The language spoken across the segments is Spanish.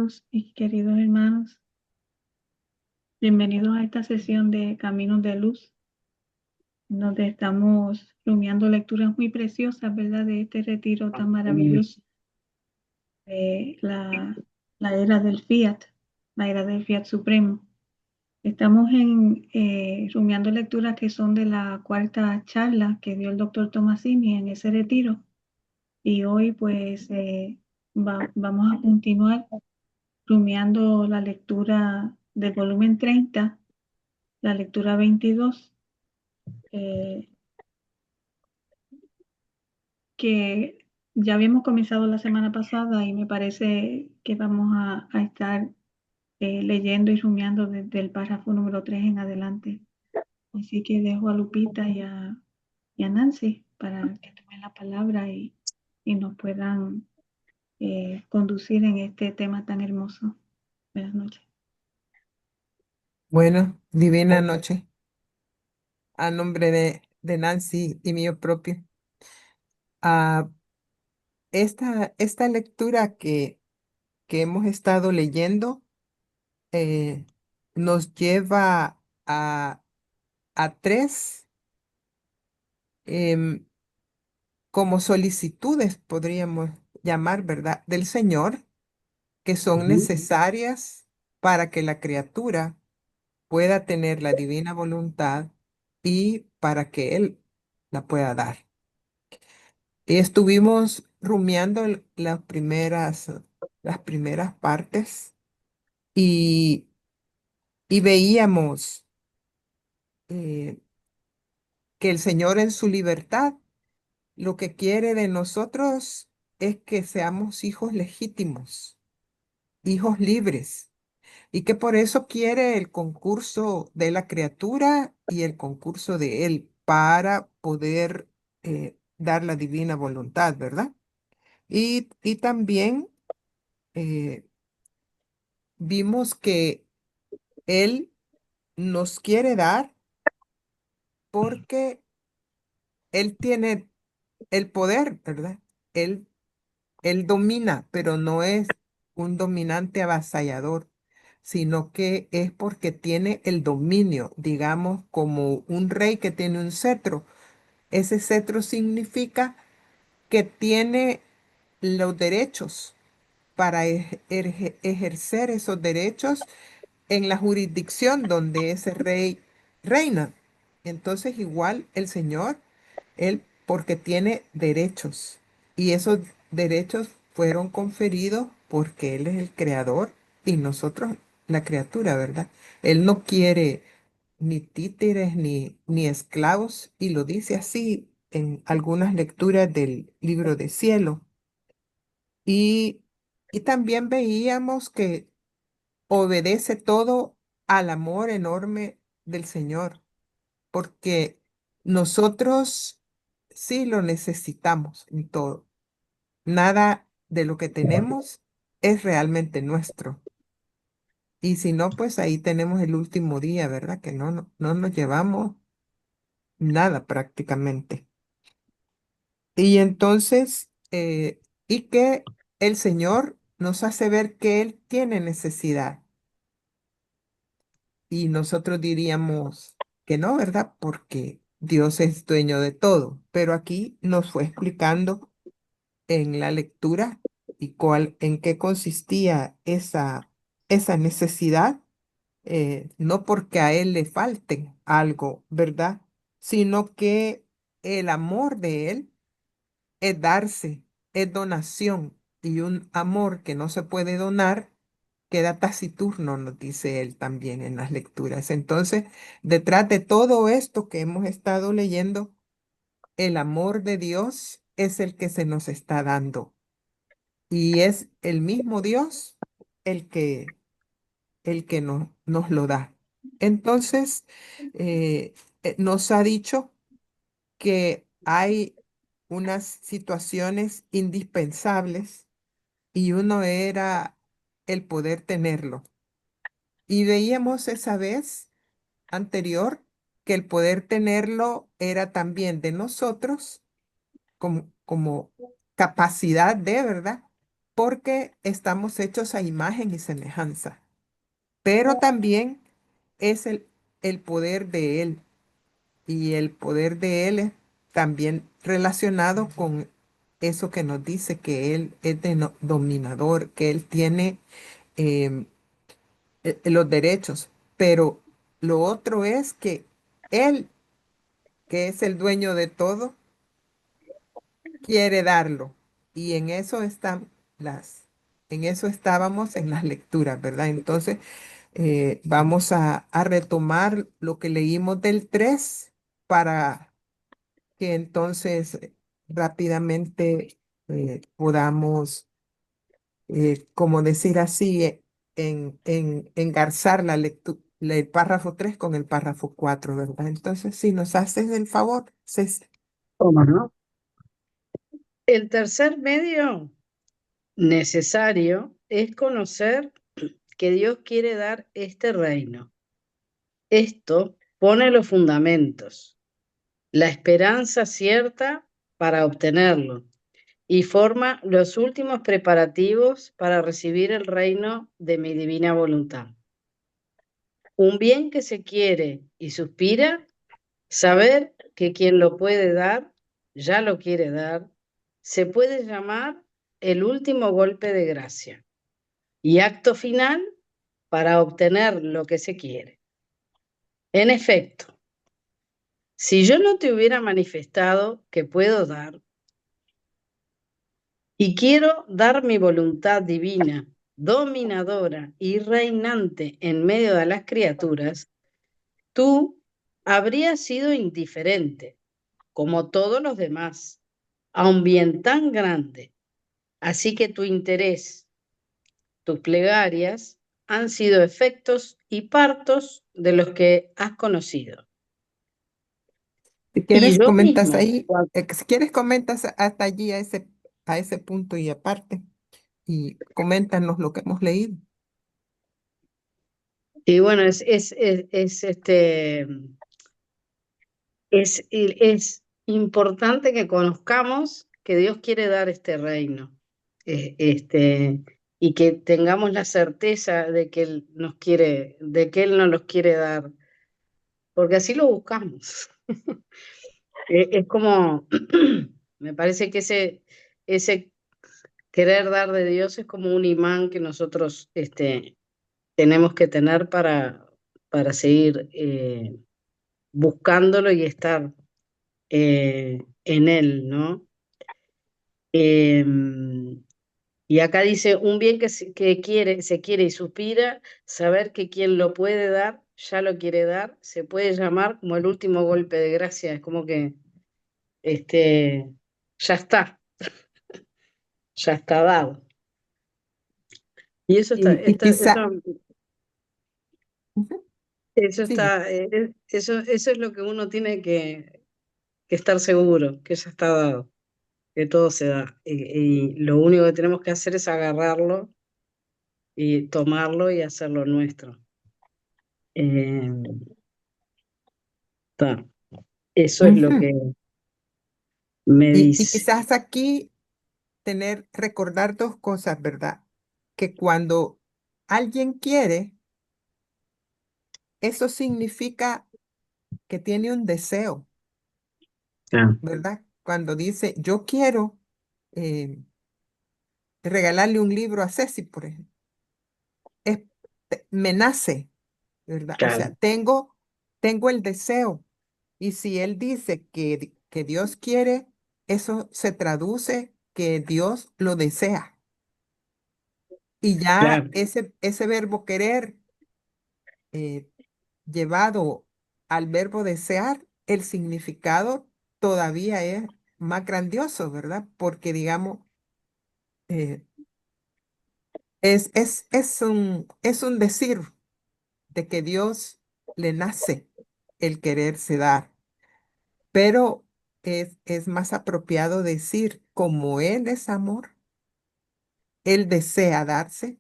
amigos y queridos hermanos, bienvenidos a esta sesión de Caminos de Luz, donde estamos rumiando lecturas muy preciosas, ¿verdad? De este retiro tan maravilloso de la era del Fiat, la era del Fiat Supremo. Estamos rumiando lecturas que son de la cuarta charla que dio el doctor Tomasini en ese retiro. Y hoy pues vamos a continuar rumiando la lectura del volumen 30, la lectura 22, que ya habíamos comenzado la semana pasada y me parece que vamos a estar leyendo y rumiando desde el párrafo número 3 en adelante. Así que dejo a Lupita y a Nancy para que tomen la palabra y nos puedan conducir en este tema tan hermoso. Buenas noches. Bueno, divina noche, a nombre de Nancy y mío propio. A esta lectura que hemos estado leyendo eh, nos lleva a tres em, como solicitudes, podríamos llamar, ¿verdad?, del Señor, que son necesarias para que la criatura pueda tener la divina voluntad y para que Él la pueda dar. Estuvimos rumiando las primeras partes y, y veíamos eh, que el Señor en su libertad lo que quiere de nosotros es que seamos hijos legítimos, hijos libres, y que por eso quiere el concurso de la criatura y el concurso de Él para poder dar la divina voluntad, ¿verdad? Y también eh, vimos que Él nos quiere dar porque Él tiene el poder, ¿verdad? Él, él domina, pero no es un dominante avasallador, sino que es porque tiene el dominio, digamos, como un rey que tiene un cetro. Ese cetro significa que tiene los derechos para ejercer esos derechos en la jurisdicción donde ese rey reina. Entonces igual el Señor, Él, porque tiene derechos y esos derechos fueron conferidos porque Él es el creador y nosotros la criatura, ¿verdad? Él no quiere ni títeres ni esclavos y lo dice así en algunas lecturas del libro de cielo. Y, y también veíamos que obedece todo al amor enorme del Señor, porque nosotros sí lo necesitamos en todo. Nada de lo que tenemos es realmente nuestro. Y si no, pues ahí tenemos el último día, ¿verdad? Que no nos llevamos nada prácticamente. Y entonces, y que el Señor nos hace ver que Él tiene necesidad. Y nosotros diríamos que no, ¿verdad? Porque Dios es dueño de todo. Pero aquí nos fue explicando en la lectura y en qué consistía esa necesidad, no porque a Él le falte algo, ¿verdad? Sino que el amor de Él es darse, es donación y un amor que no se puede donar queda taciturno, nos dice él también en las lecturas. Entonces, detrás de todo esto que hemos estado leyendo, el amor de Dios es el que se nos está dando y es el mismo Dios el que nos lo da. Entonces, nos ha dicho que hay unas situaciones indispensables y uno era el poder tenerlo. Y veíamos esa vez anterior que el poder tenerlo era también de nosotros como capacidad de, ¿verdad? porque estamos hechos a imagen y semejanza, pero también es el poder de Él. Y el poder de Él es también relacionado con eso que nos dice que Él es dominador, que Él tiene em, los derechos. Pero lo otro es que Él, que es el dueño de todo, quiere darlo. Y en eso están en eso estábamos en las lecturas, ¿verdad? Entonces, vamos a retomar lo que leímos del 3 para que entonces rápidamente podamos, como decir así, engarzar la lectura, el párrafo 3 con el párrafo 4, ¿verdad? Entonces, si nos haces el favor, ¿Cómo no? El tercer medio necesario es conocer que Dios quiere dar este reino. Esto pone los fundamentos, la esperanza cierta para obtenerlo y forma los últimos preparativos para recibir el reino de mi divina voluntad. Un bien que se quiere y suspira, saber que quien lo puede dar, ya lo quiere dar, se puede llamar el último golpe de gracia y acto final para obtener lo que se quiere. En efecto, si yo no te hubiera manifestado que puedo dar y quiero dar mi voluntad divina, dominadora y reinante en medio de las criaturas, tú habrías sido indiferente, como todos los demás, a un bien tan grande. Así que tu interés, tus plegarias, han sido efectos y partos de los que has conocido. si Y quieres, yo comentas mismo, ahí, si quieres, comentas hasta allí a ese punto y aparte, y coméntanos lo que hemos leído. y bueno, es importante que conozcamos que Dios quiere dar este reino, y que tengamos la certeza de que Él nos quiere, de que Él nos los quiere dar, porque así lo buscamos. Es como, me parece que ese querer dar de Dios es como un imán que nosotros tenemos que tener para seguir buscándolo y estar en él, ¿no? Y acá dice, un bien que quiere, se quiere y suspira, saber que quien lo puede dar, ya lo quiere dar, se puede llamar como el último golpe de gracia, es como que este, ya está, ya está dado. Y eso está, Y quizá, ujú, eso sigue. está, eso es lo que uno tiene que estar seguro, que ya está dado, que todo se da. Y lo único que tenemos que hacer es agarrarlo y tomarlo y hacerlo nuestro. Eh, ta, eso es lo Ujú. que me Y dice. quizás aquí recordar dos cosas, ¿verdad? Que cuando alguien quiere, eso significa que tiene un deseo, Ah, ¿verdad? Cuando dice, yo quiero eh, regalarle un libro a Ceci, por ejemplo, es, me nace, ¿verdad? O claro, sea, tengo el deseo. Y si él dice que Dios quiere, eso se traduce que Dios lo desea. Y ya claro, ese verbo querer eh, llevado al verbo desear, el significado todavía es más grandioso, ¿verdad? Porque, digamos, eh, es un decir de que Dios le nace el quererse dar, pero es más apropiado decir, como Él es amor, Él desea darse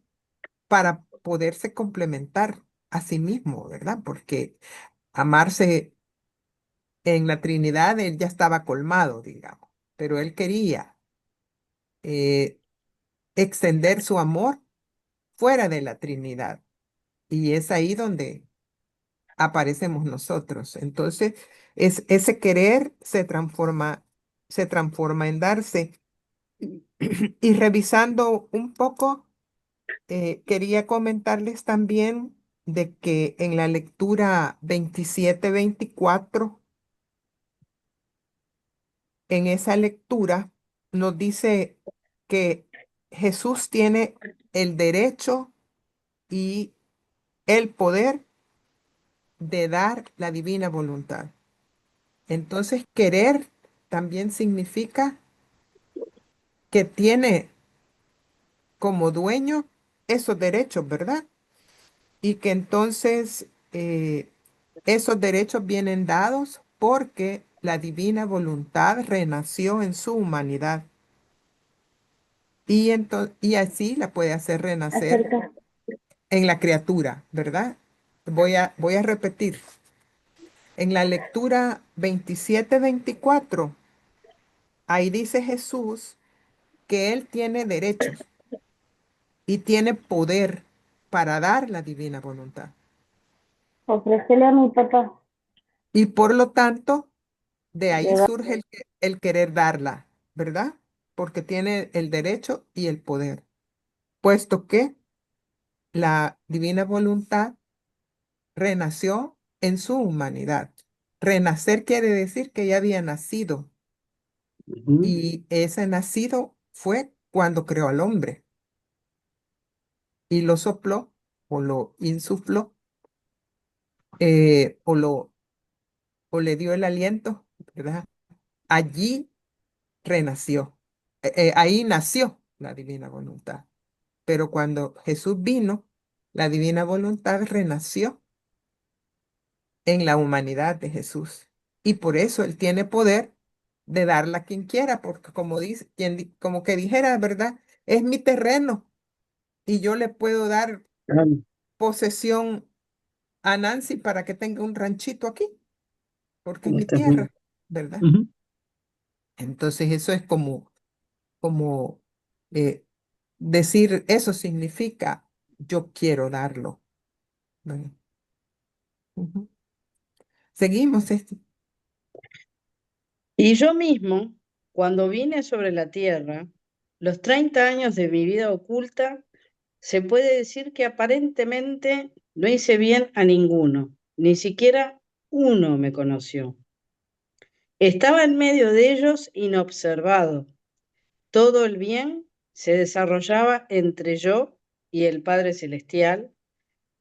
para poderse complementar a sí mismo, ¿verdad? Porque amarse en la Trinidad, Él ya estaba colmado, digamos, pero Él quería eh, extender su amor fuera de la Trinidad. Y es ahí donde aparecemos nosotros. Entonces, ese querer se transforma en darse. Y revisando un poco, quería comentarles también de que en la lectura 27-24, en esa lectura nos dice que Jesús tiene el derecho y el poder de dar la divina voluntad. Entonces, querer también significa que tiene como dueño esos derechos, ¿verdad? Y que entonces esos derechos vienen dados porque la divina voluntad renació en su humanidad y así la puede hacer renacer Acerca. en la criatura, ¿verdad? Voy a repetir. En la lectura 27-24, ahí dice Jesús que Él tiene derechos y tiene poder para dar la divina voluntad. Ofrécele a mi papá. Y por lo tanto, de ahí Le da- surge el querer darla, ¿verdad? Porque tiene el derecho y el poder, puesto que la divina voluntad renació en su humanidad. Renacer quiere decir que ya había nacido Ujú. y ese nacido fue cuando creó al hombre y lo sopló o lo insufló eh, o, lo, o le dio el aliento, ¿verdad? Allí renació. Ahí nació la divina voluntad. Pero cuando Jesús vino, la divina voluntad renació en la humanidad de Jesús. Y por eso Él tiene poder de darla a quien quiera, porque como dice, como que dijera, ¿verdad? Es mi terreno y yo le puedo dar Claro, posesión a Nancy para que tenga un ranchito aquí, porque es mi está bien. tierra, ¿verdad? Ujú. Entonces eso es como eh, decir, eso significa yo quiero darlo, ¿verdad? Ujú. Seguimos esto. Y yo mismo, cuando vine sobre la tierra, los 30 años de mi vida oculta, se puede decir que aparentemente no hice bien a ninguno, ni siquiera uno me conoció. Estaba en medio de ellos inobservado. Todo el bien se desarrollaba entre yo y el Padre Celestial,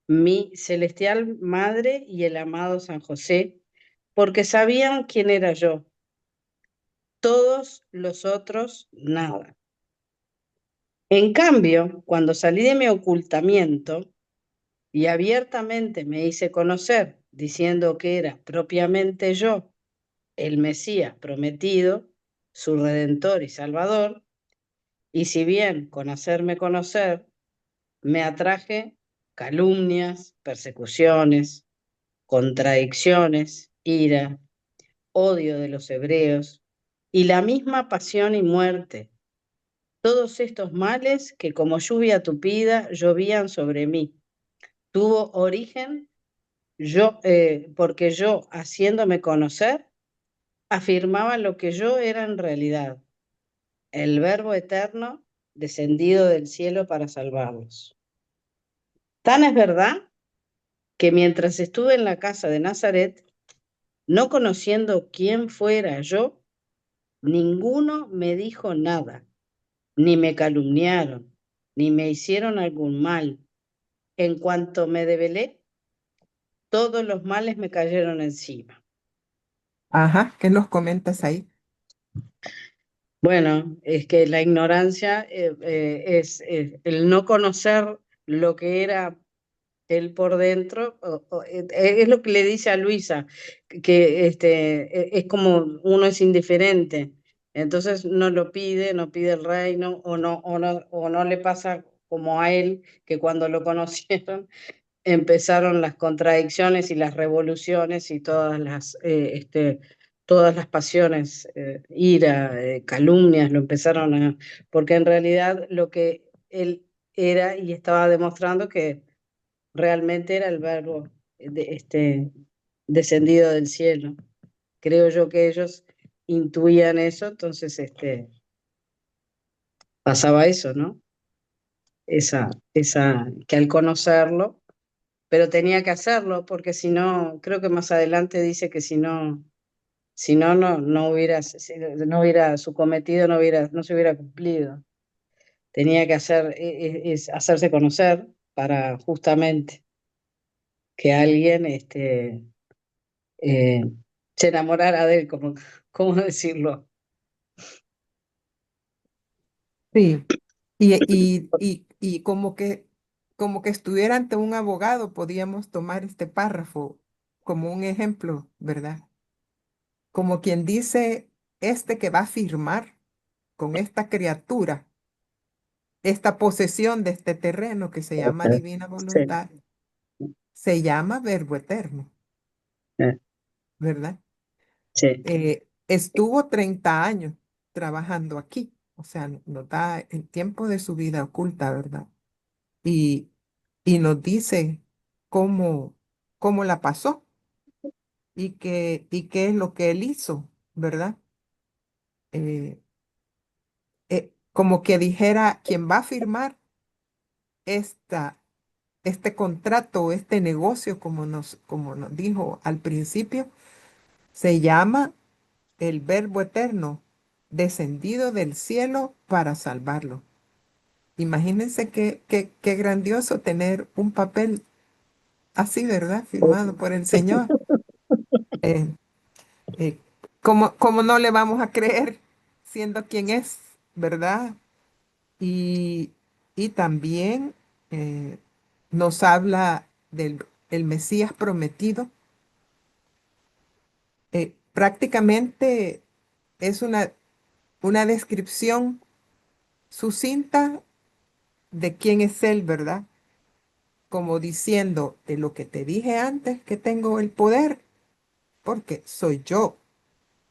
mi celestial Madre y el amado San José, porque sabían quién era yo. Todos los otros, nada. En cambio, cuando salí de mi ocultamiento y abiertamente me hice conocer, diciendo que era propiamente yo, el Mesías prometido, su Redentor y Salvador, y si bien con hacerme conocer me atraje calumnias, persecuciones, contradicciones, ira, odio de los hebreos y la misma pasión y muerte. Todos estos males que como lluvia tupida llovían sobre mí. Tuvo origen porque yo, haciéndome conocer, afirmaba lo que yo era en realidad, el Verbo eterno descendido del cielo para salvarlos. Tan es verdad que mientras estuve en la casa de Nazaret, no conociendo quién fuera yo, ninguno me dijo nada, ni me calumniaron, ni me hicieron algún mal. En cuanto me develé, todos los males me cayeron encima. Ajá, ¿qué nos comentas ahí? Bueno, es que la ignorancia es el no conocer lo que era él por dentro, es lo que le dice a Luisa, que es como uno es indiferente, entonces no lo pide, no pide el reino, o no le pasa como a él, que cuando lo conocieron empezaron las contradicciones y las revoluciones y todas las pasiones, ira, calumnias, lo empezaron a... Porque en realidad lo que él era y estaba demostrando que realmente era el verbo descendido del cielo. Creo yo que ellos intuían eso, entonces pasaba eso, ¿no? Que al conocerlo, pero tenía que hacerlo, porque si no, creo que más adelante dice que si no hubiera su cometido, no se hubiera cumplido. Tenía que hacerse conocer para justamente que alguien eh, se enamorara de él, ¿cómo decirlo? Sí, y como que estuviera ante un abogado, podíamos tomar este párrafo como un ejemplo, ¿verdad? Como quien dice, este que va a firmar con esta criatura, esta posesión de este terreno que se llama divina Sí, voluntad, se llama Verbo Eterno, eh, ¿verdad? sí. Estuvo 30 años trabajando aquí, o sea, nos da el tiempo de su vida oculta, ¿verdad? Y, y nos dice cómo, cómo la pasó y qué es lo que él hizo, ¿verdad? Eh, como que dijera, quien va a firmar esta, este contrato o este negocio, como nos dijo al principio, se llama el Verbo Eterno, descendido del cielo para salvarlo. Imagínense qué grandioso tener un papel así, ¿verdad? Firmado por el Señor. Eh, eh, ¿cómo no le vamos a creer siendo quien es, ¿verdad? Y, y también nos habla del el Mesías prometido. Prácticamente es una descripción sucinta de quién es Él, ¿verdad? Como diciendo, de lo que te dije antes, que tengo el poder, porque soy yo,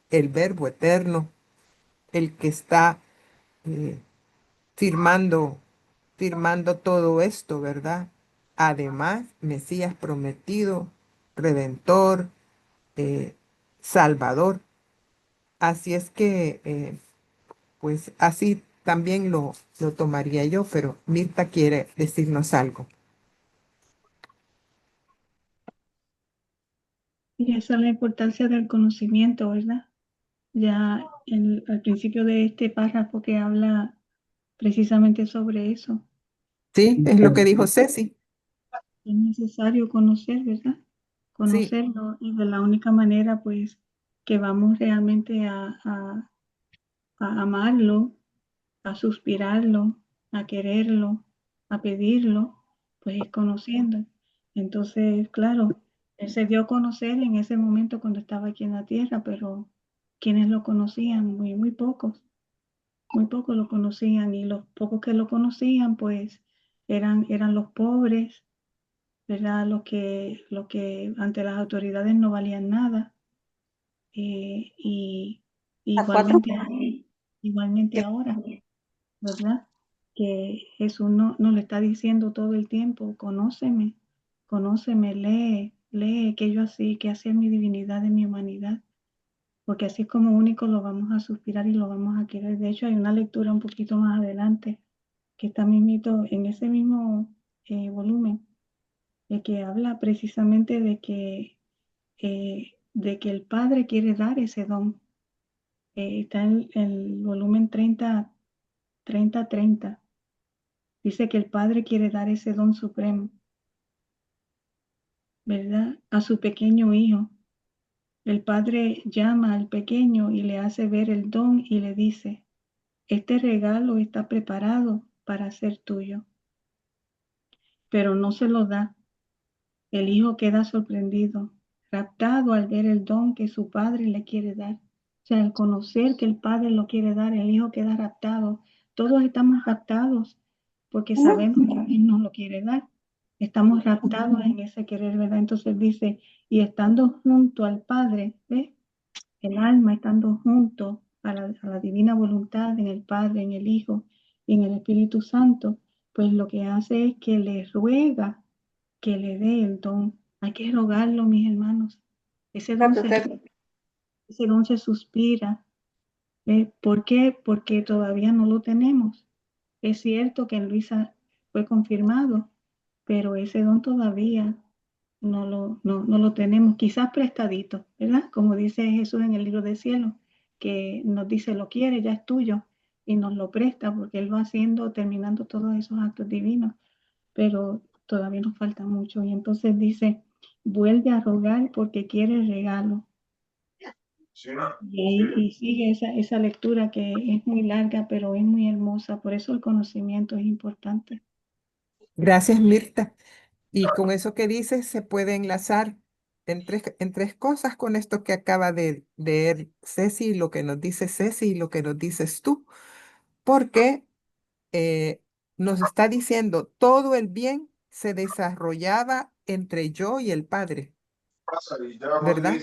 el Verbo eterno, el que está eh, firmando, firmando todo esto, ¿verdad? Además, Mesías prometido, Redentor, eh, Salvador. Así es que, pues así también lo tomaría yo, pero Mirta quiere decirnos algo. Y esa es la importancia del conocimiento, ¿verdad? Ya al principio de este párrafo que habla precisamente sobre eso. Sí, es lo que dijo Ceci. Es necesario conocer, ¿verdad? Sí, Conocerlo y de la única manera, pues, que vamos realmente a amarlo, a suspirarlo, a quererlo, a pedirlo, pues es conociendo. Entonces, claro, él se dio a conocer en ese momento cuando estaba aquí en la tierra, pero quienes lo conocían, muy pocos lo conocían y los pocos que lo conocían, pues eran los pobres, ¿verdad? Los que ante las autoridades no valían nada. Y igualmente ahora, ¿verdad? Que Jesús no le está diciendo todo el tiempo, conóceme, lee que hace mi divinidad de mi humanidad, porque así es como único lo vamos a suspirar y lo vamos a querer. De hecho, hay una lectura un poquito más adelante que está mismito en ese mismo volumen, que habla precisamente de que el Padre quiere dar ese don. Está en el volumen 30. Dice que el Padre quiere dar ese don supremo, ¿verdad? A su pequeño hijo. El Padre llama al pequeño y le hace ver el don y le dice, este regalo está preparado para ser tuyo, pero no se lo da. El hijo queda sorprendido, raptado al ver el don que su padre le quiere dar. O sea, al conocer que el padre lo quiere dar, el hijo queda raptado. Todos estamos raptados porque sabemos que él nos lo quiere dar. Estamos raptados en ese querer, ¿verdad? Entonces dice, y estando junto al Padre, ¿ves? El alma estando junto a la divina voluntad en el Padre, en el Hijo y en el Espíritu Santo, pues lo que hace es que le ruega que le dé el don. Hay que rogarlo, mis hermanos. Ese don ese don se suspira. ¿Por qué? Porque todavía no lo tenemos. Es cierto que en Luisa fue confirmado, pero ese don todavía no lo tenemos, quizás prestadito, ¿verdad? Como dice Jesús en el libro del cielo, que nos dice, lo quiere, ya es tuyo, y nos lo presta porque Él va haciendo, terminando todos esos actos divinos, pero todavía nos falta mucho. Y entonces dice, vuelve a rogar porque quiere el regalo. Y sigue esa lectura que es muy larga, pero es muy hermosa, por eso el conocimiento es importante. Gracias, Mirta. Y con eso que dices se puede enlazar en tres cosas con esto que acaba de leer Ceci, lo que nos dice Ceci y lo que nos dices tú, porque eh, nos está diciendo todo el bien se desarrollaba entre yo y el Padre, ¿verdad?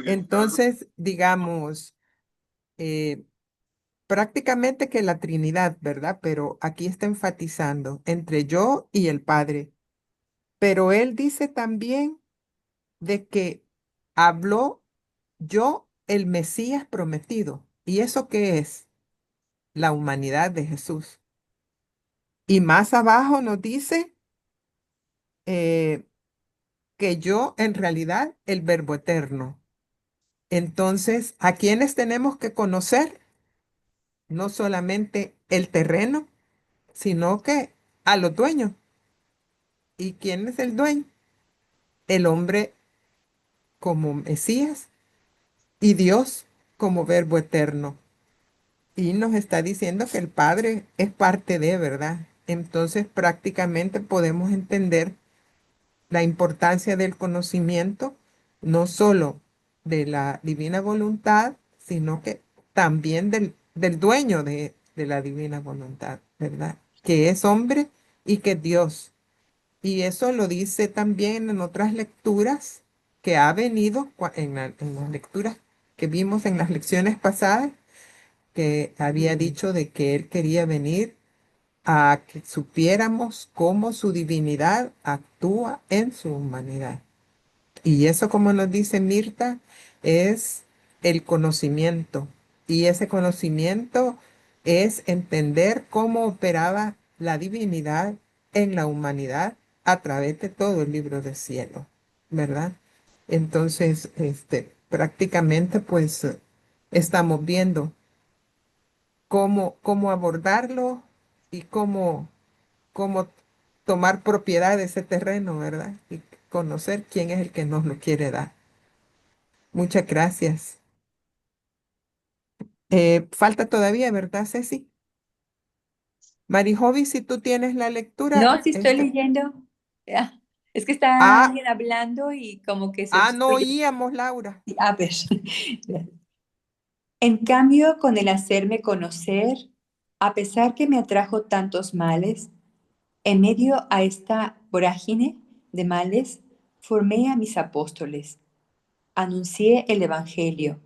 Entonces, digamos, eh, prácticamente que la Trinidad, ¿verdad? Pero aquí está enfatizando entre yo y el Padre. Pero él dice también de que habló yo, el Mesías prometido. ¿Y eso qué es? La humanidad de Jesús. Y más abajo nos dice eh, que yo, en realidad, el Verbo eterno. Entonces, ¿a quiénes tenemos que conocer? No solamente el terreno, sino que a los dueños. ¿Y quién es el dueño? El hombre como Mesías y Dios como Verbo eterno. Y nos está diciendo que el Padre es parte de, ¿verdad? Entonces prácticamente podemos entender la importancia del conocimiento, no solo de la divina voluntad, sino que también del dueño de la divina voluntad, ¿verdad? Que es hombre y que es Dios. Y eso lo dice también en otras lecturas que ha venido en las lecturas que vimos en las lecciones pasadas, que había dicho de que él quería venir a que supiéramos cómo su divinidad actúa en su humanidad. Y eso, como nos dice Mirta, es el conocimiento. Y ese conocimiento es entender cómo operaba la divinidad en la humanidad a través de todo el libro del cielo, ¿verdad? Entonces, prácticamente, pues, estamos viendo cómo abordarlo y cómo tomar propiedad de ese terreno, ¿verdad? Y conocer quién es el que nos lo quiere dar. Muchas gracias. Falta todavía, ¿verdad, Ceci? Marijovi, si tú tienes la lectura, No, si estoy leyendo. Ah, es que está ah, alguien hablando y como que se no oye. oíamos, Laura. A ver. En cambio, con el hacerme conocer, a pesar que me atrajo tantos males, en medio a esta vorágine de males, formé a mis apóstoles, anuncié el Evangelio,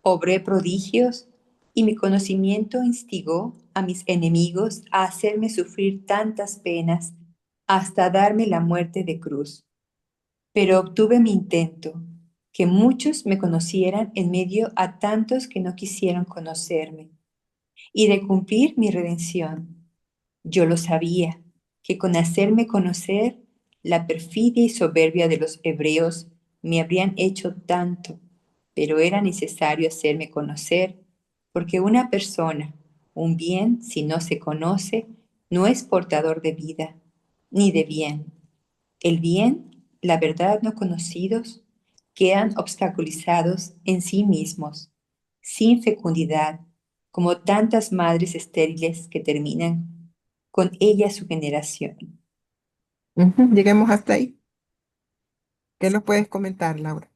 obré prodigios y mi conocimiento instigó a mis enemigos a hacerme sufrir tantas penas hasta darme la muerte de cruz. Pero obtuve mi intento, que muchos me conocieran en medio a tantos que no quisieron conocerme, y de cumplir mi redención. Yo lo sabía, que con hacerme conocer, la perfidia y soberbia de los hebreos me habrían hecho tanto, pero era necesario hacerme conocer, porque una persona, un bien, si no se conoce, no es portador de vida, ni de bien. El bien, la verdad no conocidos, quedan obstaculizados en sí mismos, sin fecundidad, como tantas madres estériles que terminan con ella su generación. Ujú, lleguemos hasta ahí. ¿Qué nos puedes comentar, Laura?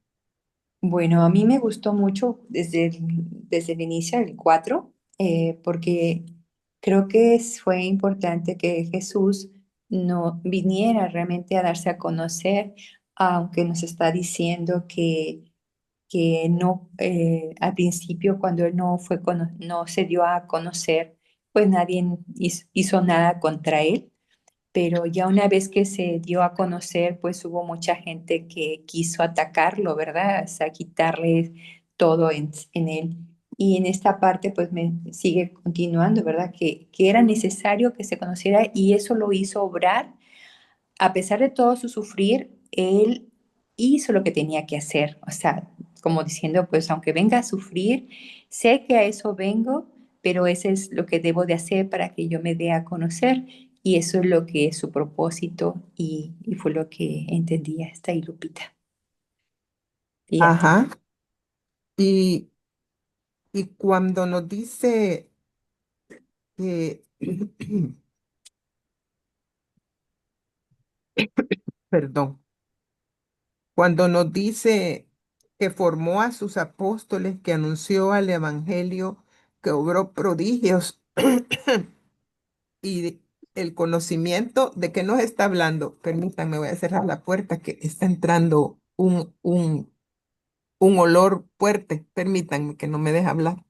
Bueno, a mí me gustó mucho desde el inicio, el 4, porque creo que fue importante que Jesús no viniera realmente a darse a conocer, aunque nos está diciendo que no, al principio cuando él no no se dio a conocer, pues nadie hizo nada contra él, pero ya una vez que se dio a conocer, pues hubo mucha gente que quiso atacarlo, ¿verdad? O sea, quitarle todo en él. Y en esta parte, pues me sigue continuando, ¿verdad? Que era necesario que se conociera y eso lo hizo obrar. A pesar de todo su sufrir, él hizo lo que tenía que hacer. O sea, como diciendo, pues aunque venga a sufrir, sé que a eso vengo, pero eso es lo que debo de hacer para que yo me dé a conocer. Y eso es lo que es su propósito y fue lo que entendía esta y Lupita. Y ya está. Ajá. Y, y cuando nos dice que, perdón, cuando nos dice que formó a sus apóstoles, que anunció al evangelio, que obró prodigios y el conocimiento, ¿de qué nos está hablando? Permítanme, voy a cerrar la puerta que está entrando un olor fuerte. Permítanme que no me deje hablar.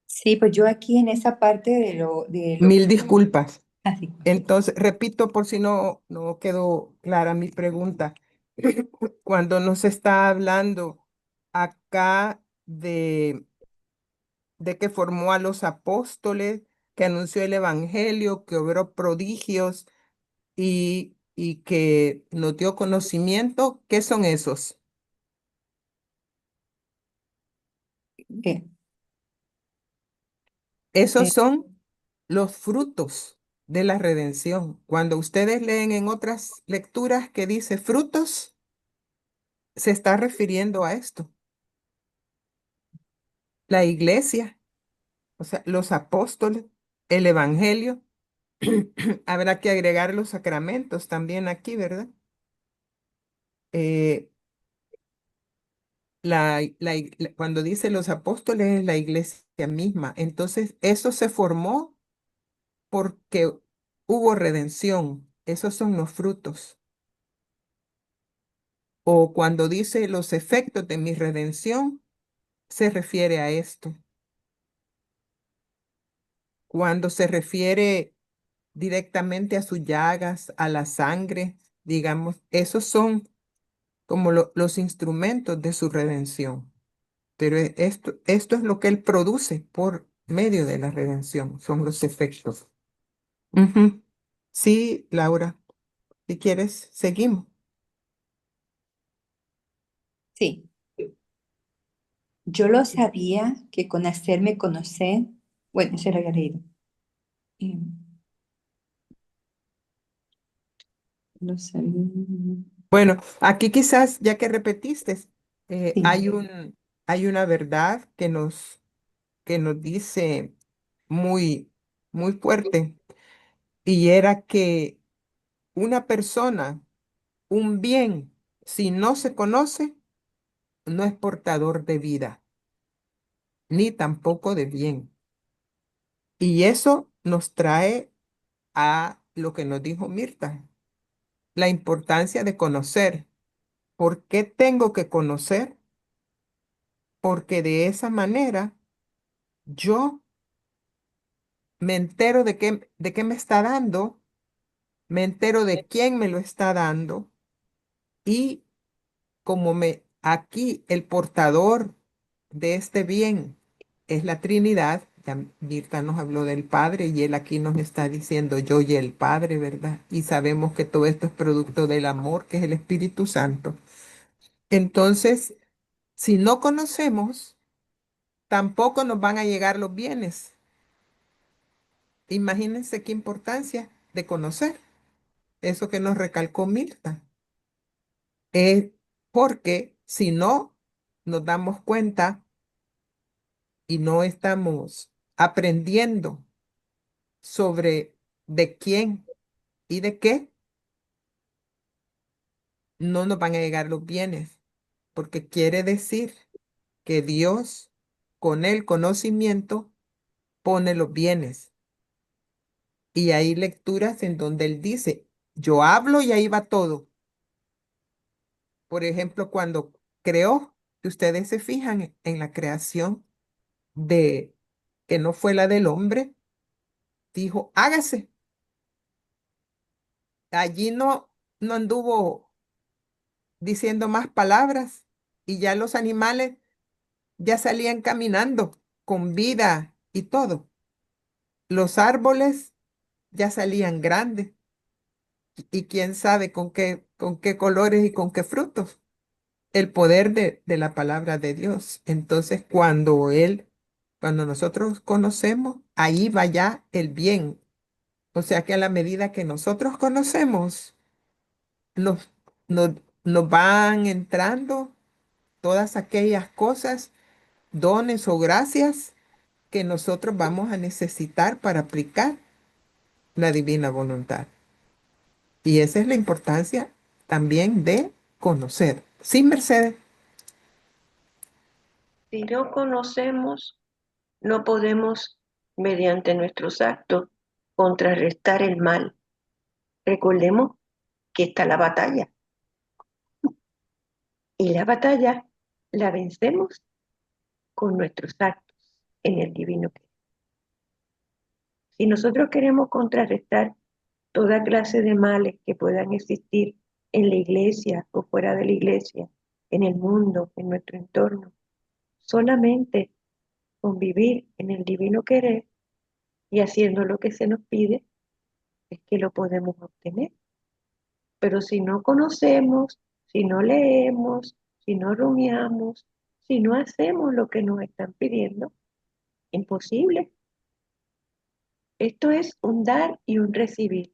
Sí, pues yo aquí en esa parte de lo Mil que... disculpas. Así. Entonces, repito por si no quedó clara mi pregunta. Cuando nos está hablando acá de que formó a los apóstoles, que anunció el evangelio, que obró prodigios y que nos dio conocimiento, ¿qué son esos? eh, Esos eh, son los frutos de la redención. Cuando ustedes leen en otras lecturas que dice frutos, se está refiriendo a esto. La iglesia, o sea, los apóstoles, el evangelio. Habrá que agregar los sacramentos también aquí, ¿verdad? Eh, cuando dice los apóstoles es la iglesia misma. Entonces, eso se formó porque hubo redención. Esos son los frutos. O cuando dice los efectos de mi redención, se refiere a esto. Cuando se refiere directamente a sus llagas, a la sangre, digamos, esos son como los instrumentos de su redención. Pero esto es lo que él produce por medio de la redención, son los efectos. Ujú. Sí, Laura, si quieres, seguimos. sí, yo lo sabía que con hacerme conocer, bueno, eso lo había leído. Eh, lo sabía. Bueno, aquí quizás, ya que repetiste, Sí, hay una verdad que nos dice muy, muy fuerte, y era que una persona, un bien, si no se conoce, no es portador de vida, ni tampoco de bien. Y eso nos trae a lo que nos dijo Mirta, la importancia de conocer. ¿Por qué tengo que conocer? Porque de esa manera yo me entero de qué me está dando, me entero de quién me lo está dando y como aquí el portador de este bien es la Trinidad. Ya Mirta nos habló del Padre y él aquí nos está diciendo yo y el Padre, ¿verdad? Y sabemos que todo esto es producto del amor, que es el Espíritu Santo. Entonces, si no conocemos, tampoco nos van a llegar los bienes. Imagínense qué importancia de conocer. Eso que nos recalcó Mirta. Es porque si no nos damos cuenta y no estamos aprendiendo sobre de quién y de qué, no nos van a llegar los bienes, porque quiere decir que Dios, con el conocimiento, pone los bienes. Y hay lecturas en donde Él dice, yo hablo y ahí va todo. Por ejemplo, cuando creó, si ustedes se fijan en la creación de que no fue la del hombre, dijo, hágase. Allí no anduvo diciendo más palabras y ya los animales ya salían caminando con vida y todo. Los árboles ya salían grandes y quién sabe con qué colores y con qué frutos. El poder de la palabra de Dios. Entonces, cuando nosotros conocemos, ahí va ya el bien. O sea que a la medida que nosotros conocemos, nos, nos, nos van entrando todas aquellas cosas, dones o gracias que nosotros vamos a necesitar para aplicar la divina voluntad. Y esa es la importancia también de conocer. Sí, Mercedes. Si no conocemos, no podemos, mediante nuestros actos, contrarrestar el mal. Recordemos que está la batalla. Y la batalla la vencemos con nuestros actos en el divino querer. Si nosotros queremos contrarrestar toda clase de males que puedan existir en la iglesia o fuera de la iglesia, en el mundo, en nuestro entorno, solamente con vivir en el divino querer y haciendo lo que se nos pide, es que lo podemos obtener. Pero si no conocemos, si no leemos, si no rumiamos, si no hacemos lo que nos están pidiendo, imposible. Esto es un dar y un recibir.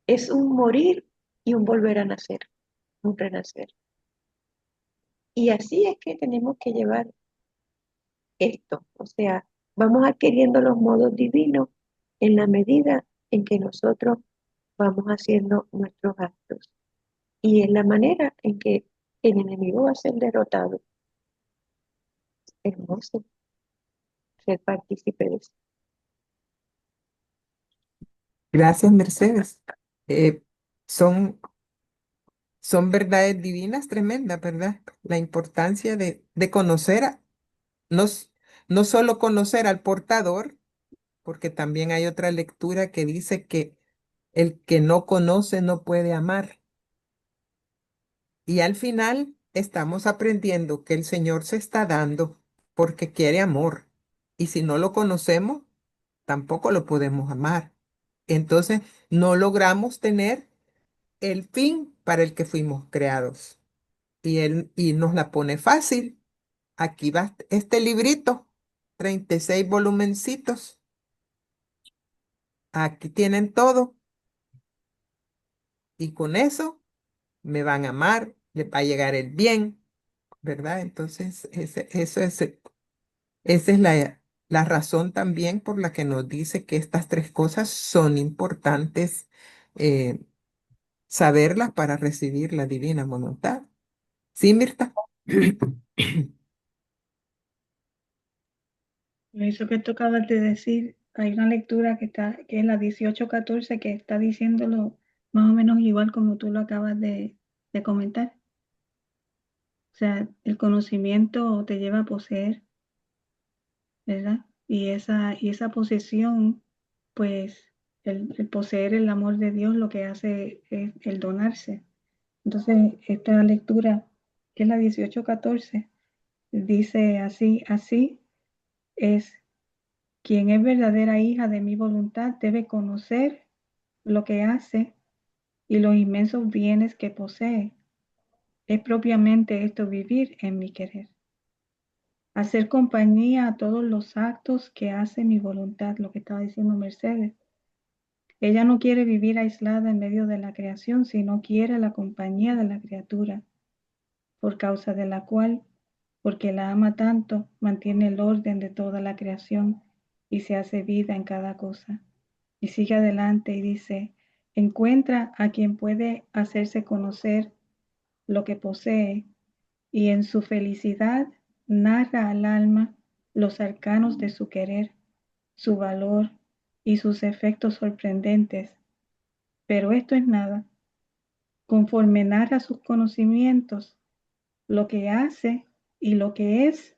Es un morir y un volver a nacer, un renacer. Y así es que tenemos que llevar esto. O sea, vamos adquiriendo los modos divinos en la medida en que nosotros vamos haciendo nuestros actos. Y en la manera en que el enemigo va a ser derrotado. Hermoso ser partícipe de eso. Gracias, Mercedes. Eh, son, son verdades divinas tremendas, ¿verdad? La importancia de conocer, no, no solo conocer al portador, porque también hay otra lectura que dice que el que no conoce no puede amar. Y al final estamos aprendiendo que el Señor se está dando porque quiere amor. Y si no lo conocemos, tampoco lo podemos amar. Entonces, no logramos tener el fin para el que fuimos creados. Y nos la pone fácil. Aquí va este librito, 36 volumencitos. Aquí tienen todo. Y con eso me van a amar, les va a llegar el bien, ¿verdad? Entonces, esa es la razón también por la que nos dice que estas tres cosas son importantes eh, saberlas para recibir la divina voluntad. ¿Sí, Mirta? Eso que tú acabas de decir, hay una lectura que es la 18:14, que está diciéndolo más o menos igual como tú lo acabas de comentar. O sea, el conocimiento te lleva a poseer, ¿verdad? Y esa posesión, pues el poseer el amor de Dios lo que hace es el donarse. Entonces, esta lectura, que es la 18:14, dice así es: quien es verdadera hija de mi voluntad debe conocer lo que hace y los inmensos bienes que posee. Es propiamente esto vivir en mi querer. Hacer compañía a todos los actos que hace mi voluntad, lo que estaba diciendo Mercedes. Ella no quiere vivir aislada en medio de la creación, sino quiere la compañía de la criatura, por causa de la cual, porque la ama tanto, mantiene el orden de toda la creación y se hace vida en cada cosa. Y sigue adelante y dice: encuentra a quien puede hacerse conocer lo que posee, y en su felicidad narra al alma los arcanos de su querer, su valor y sus efectos sorprendentes. Pero esto es nada. Conforme narra sus conocimientos, lo que hace y lo que es,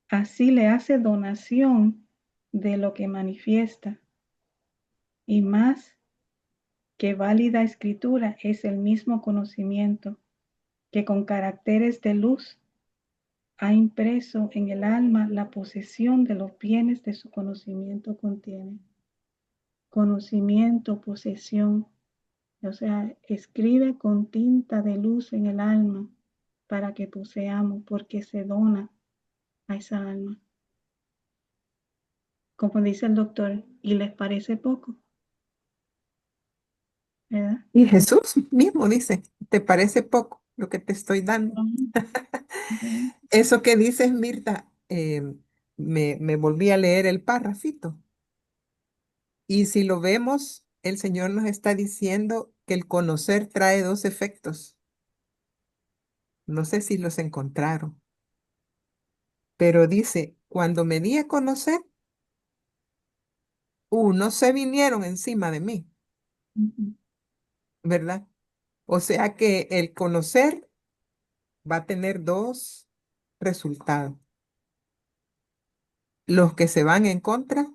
así le hace donación de lo que manifiesta. Y más que válida escritura es el mismo conocimiento que con caracteres de luz ha impreso en el alma la posesión de los bienes de su conocimiento contiene. Conocimiento, posesión, o sea, escribe con tinta de luz en el alma para que poseamos, porque se dona a esa alma. Como dice el doctor, y les parece poco, ¿verdad? Y Jesús mismo dice, ¿te parece poco lo que te estoy dando? Ujú. Eso que dices, Mirta, me volví a leer el párrafito. Y si lo vemos, el Señor nos está diciendo que el conocer trae dos efectos. No sé si los encontraron, pero dice, cuando me di a conocer, unos se vinieron encima de mí, Ujú. ¿verdad? O sea que el conocer va a tener dos resultados, los que se van en contra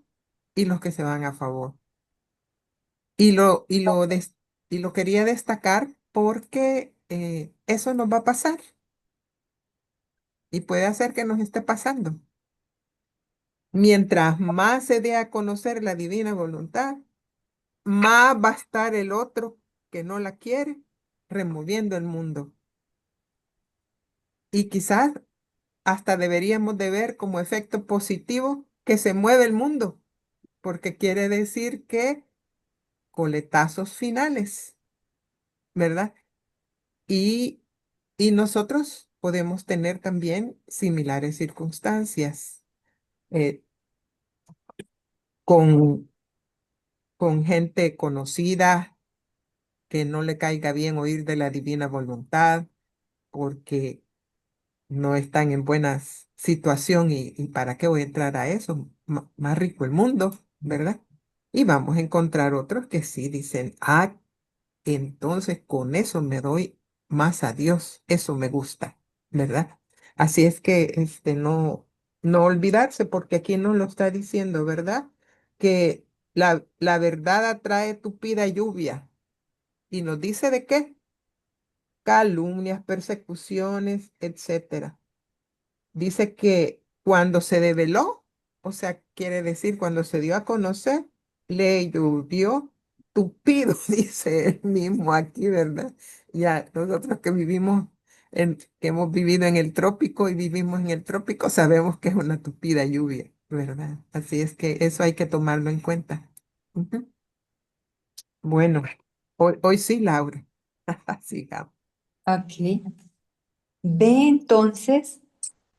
y los que se van a favor. Y y lo quería destacar porque eso nos va a pasar y puede hacer que nos esté pasando. Mientras más se dé a conocer la divina voluntad, más va a estar el otro que no la quiere removiendo el mundo. Y quizás hasta deberíamos de ver como efecto positivo que se mueve el mundo, porque quiere decir que coletazos finales, ¿verdad? Y, y nosotros podemos tener también similares circunstancias eh, con, con gente conocida que no le caiga bien oír de la divina voluntad porque no están en buena situación y ¿para qué voy a entrar a eso? Más rico el mundo, ¿verdad? Y vamos a encontrar otros que sí dicen, ah, entonces con eso me doy más a Dios, eso me gusta, ¿verdad? Así es que no olvidarse, porque aquí nos lo está diciendo, ¿verdad? Que la verdad atrae tupida lluvia. ¿Y nos dice de qué? Calumnias, persecuciones, etcétera. Dice que cuando se develó, o sea, quiere decir cuando se dio a conocer, le llovió tupido, dice él mismo aquí, ¿verdad? Ya nosotros que vivimos que hemos vivido en el trópico y vivimos en el trópico, sabemos que es una tupida lluvia, ¿verdad? Así es que eso hay que tomarlo en cuenta. Ujú. Bueno, hoy sí, Laura. Sigamos. Ok. Ve entonces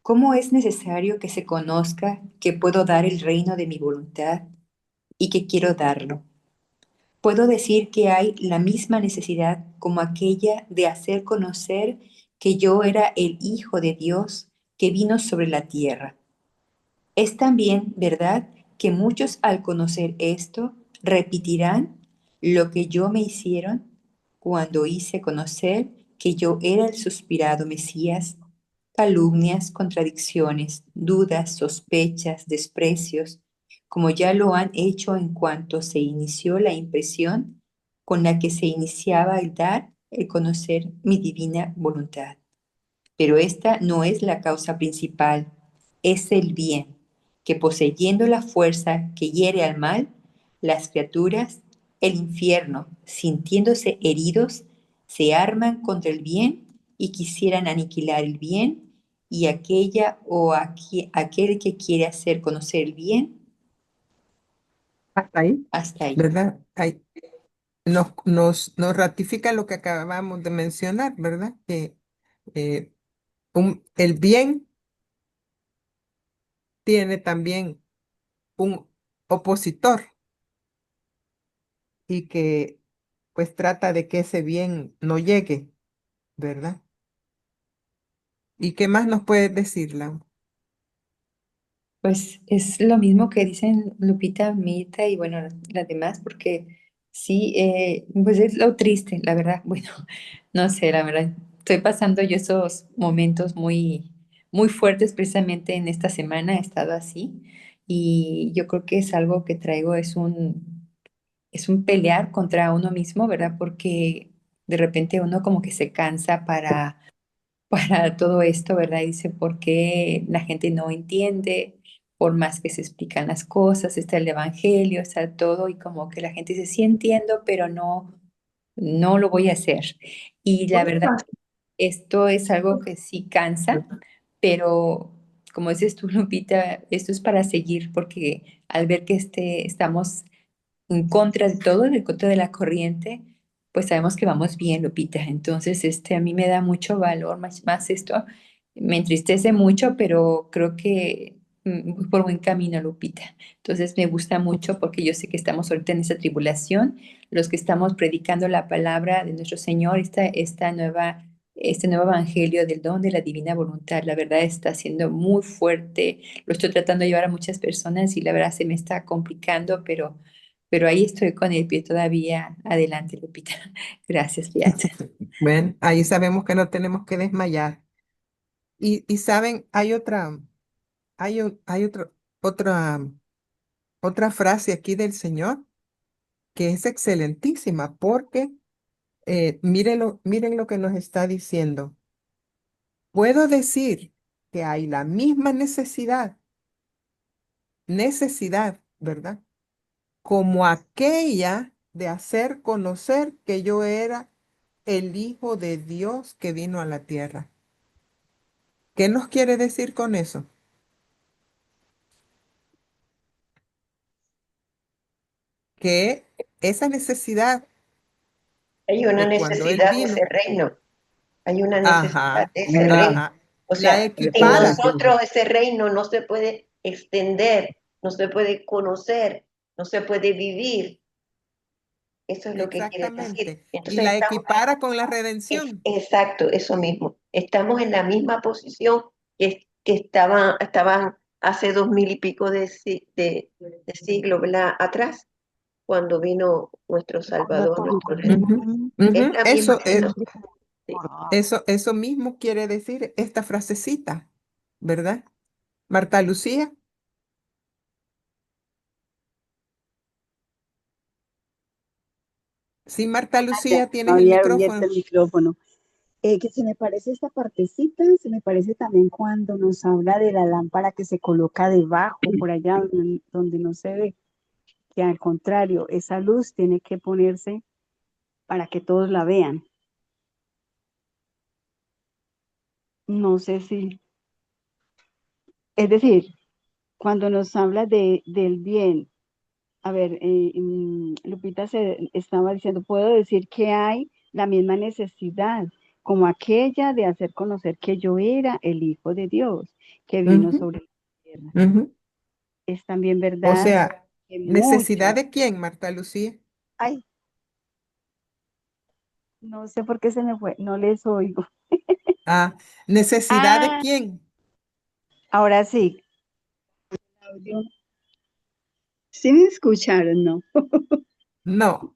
cómo es necesario que se conozca que puedo dar el reino de mi voluntad y que quiero darlo. Puedo decir que hay la misma necesidad como aquella de hacer conocer que yo era el Hijo de Dios que vino sobre la tierra. Es también verdad que muchos al conocer esto repetirán lo que yo me hicieron cuando hice conocer que yo era el suspirado Mesías, calumnias, contradicciones, dudas, sospechas, desprecios, como ya lo han hecho en cuanto se inició la impresión con la que se iniciaba el dar, el conocer mi divina voluntad. Pero esta no es la causa principal, es el bien, que poseyendo la fuerza que hiere al mal, las criaturas, el infierno, sintiéndose heridos, se arman contra el bien y quisieran aniquilar el bien y aquella o aquel que quiere hacer conocer el bien, Hasta ahí, hasta ahí. ¿verdad? Ahí nos ratifica lo que acabamos de mencionar, ¿verdad? Que eh, el bien tiene también un opositor y que pues trata de que ese bien no llegue, ¿verdad? ¿Y qué más nos puedes decir, Lau? Pues es lo mismo que dicen Lupita, Mita y bueno, las demás, porque sí, pues es lo triste, la verdad. Bueno, no sé, la verdad. estoy pasando yo esos momentos muy, muy fuertes precisamente en esta semana, he estado así y yo creo que es algo que traigo, es un pelear contra uno mismo, ¿verdad? Porque de repente uno como que se cansa para todo esto, ¿verdad? Y dice, ¿por qué la gente no entiende? Por más que se explican las cosas, está el evangelio, está todo, y como que la gente dice, sí entiendo, pero no, no lo voy a hacer. Y la verdad, esto es algo que sí cansa, pero como dices tú, Lupita, esto es para seguir, porque al ver que estamos en contra de todo, en contra de la corriente, pues sabemos que vamos bien, Lupita. Entonces, a mí me da mucho valor, más esto, me entristece mucho, pero creo que voy por buen camino, Lupita. Entonces, me gusta mucho porque yo sé que estamos ahorita en esa tribulación, los que estamos predicando la palabra de nuestro Señor, este nuevo evangelio del don de la divina voluntad, la verdad está siendo muy fuerte. Lo estoy tratando de llevar a muchas personas y la verdad se me está complicando, pero ahí estoy con el pie todavía adelante, Lupita. Gracias, Beata. Bueno, ahí sabemos que no tenemos que desmayar. Y saben, hay otra, otra frase aquí del Señor que es excelentísima porque miren lo que nos está diciendo. Puedo decir que hay la misma necesidad, ¿verdad? Como aquella de hacer conocer que yo era el Hijo de Dios que vino a la tierra. ¿Qué nos quiere decir con eso? Que esa necesidad Hay una de cuando Él necesidad de ese vino, reino. Hay una necesidad ajá, de ese reino. ajá, O la sea, en equipara. nosotros ese reino no se puede extender, no se puede conocer, no se puede vivir. Eso es lo que quiere decir. Exactamente. Y Entonces la estamos, equipara con la redención. exacto, eso mismo. Estamos en la misma posición que estaban hace 2000 y pico de siglos, ¿verdad? Atrás, cuando vino nuestro Salvador, nuestro Rey. Ujú, Es ujú. la misma situación. Sí. Eso mismo quiere decir esta frasecita, ¿verdad? Marta Lucía. Sí, Marta Ya, Lucía, no tienes el había abierto micrófono. el micrófono. Que se me parece esta partecita, se me parece también cuando nos habla de la lámpara que se coloca debajo, por allá donde no se ve, que al contrario, esa luz tiene que ponerse para que todos la vean. No sé si, es decir, cuando nos habla del bien, a ver, Lupita se estaba diciendo, puedo decir que hay la misma necesidad como aquella de hacer conocer que yo era el Hijo de Dios que vino Ujú, sobre la tierra. ujú. Es también O verdad sea, que ¿necesidad muchos, de quién, Marta Lucía? ay, no sé por qué se me fue, no les oigo. Ah, ¿necesidad de Ah, quién? ahora sí, audio. ¿Sí me escucharon? No. No.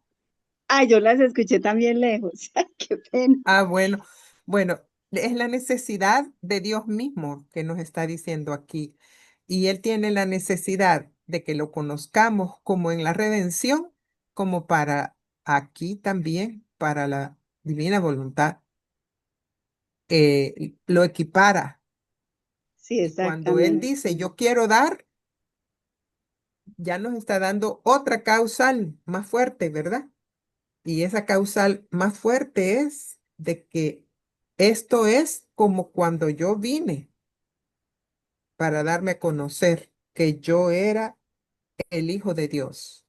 Ah, yo las escuché también lejos. Ay, qué pena. Ah, bueno. Bueno, es la necesidad de Dios mismo que nos está diciendo aquí. Y Él tiene la necesidad de que lo conozcamos como en la redención, como para aquí también, para la divina voluntad. Lo equipara. Sí, Y cuando Él exactamente. dice, yo quiero dar, ya nos está dando otra causal más fuerte, ¿verdad? Y esa causal más fuerte es de que esto es como cuando yo vine para darme a conocer que yo era el Hijo de Dios.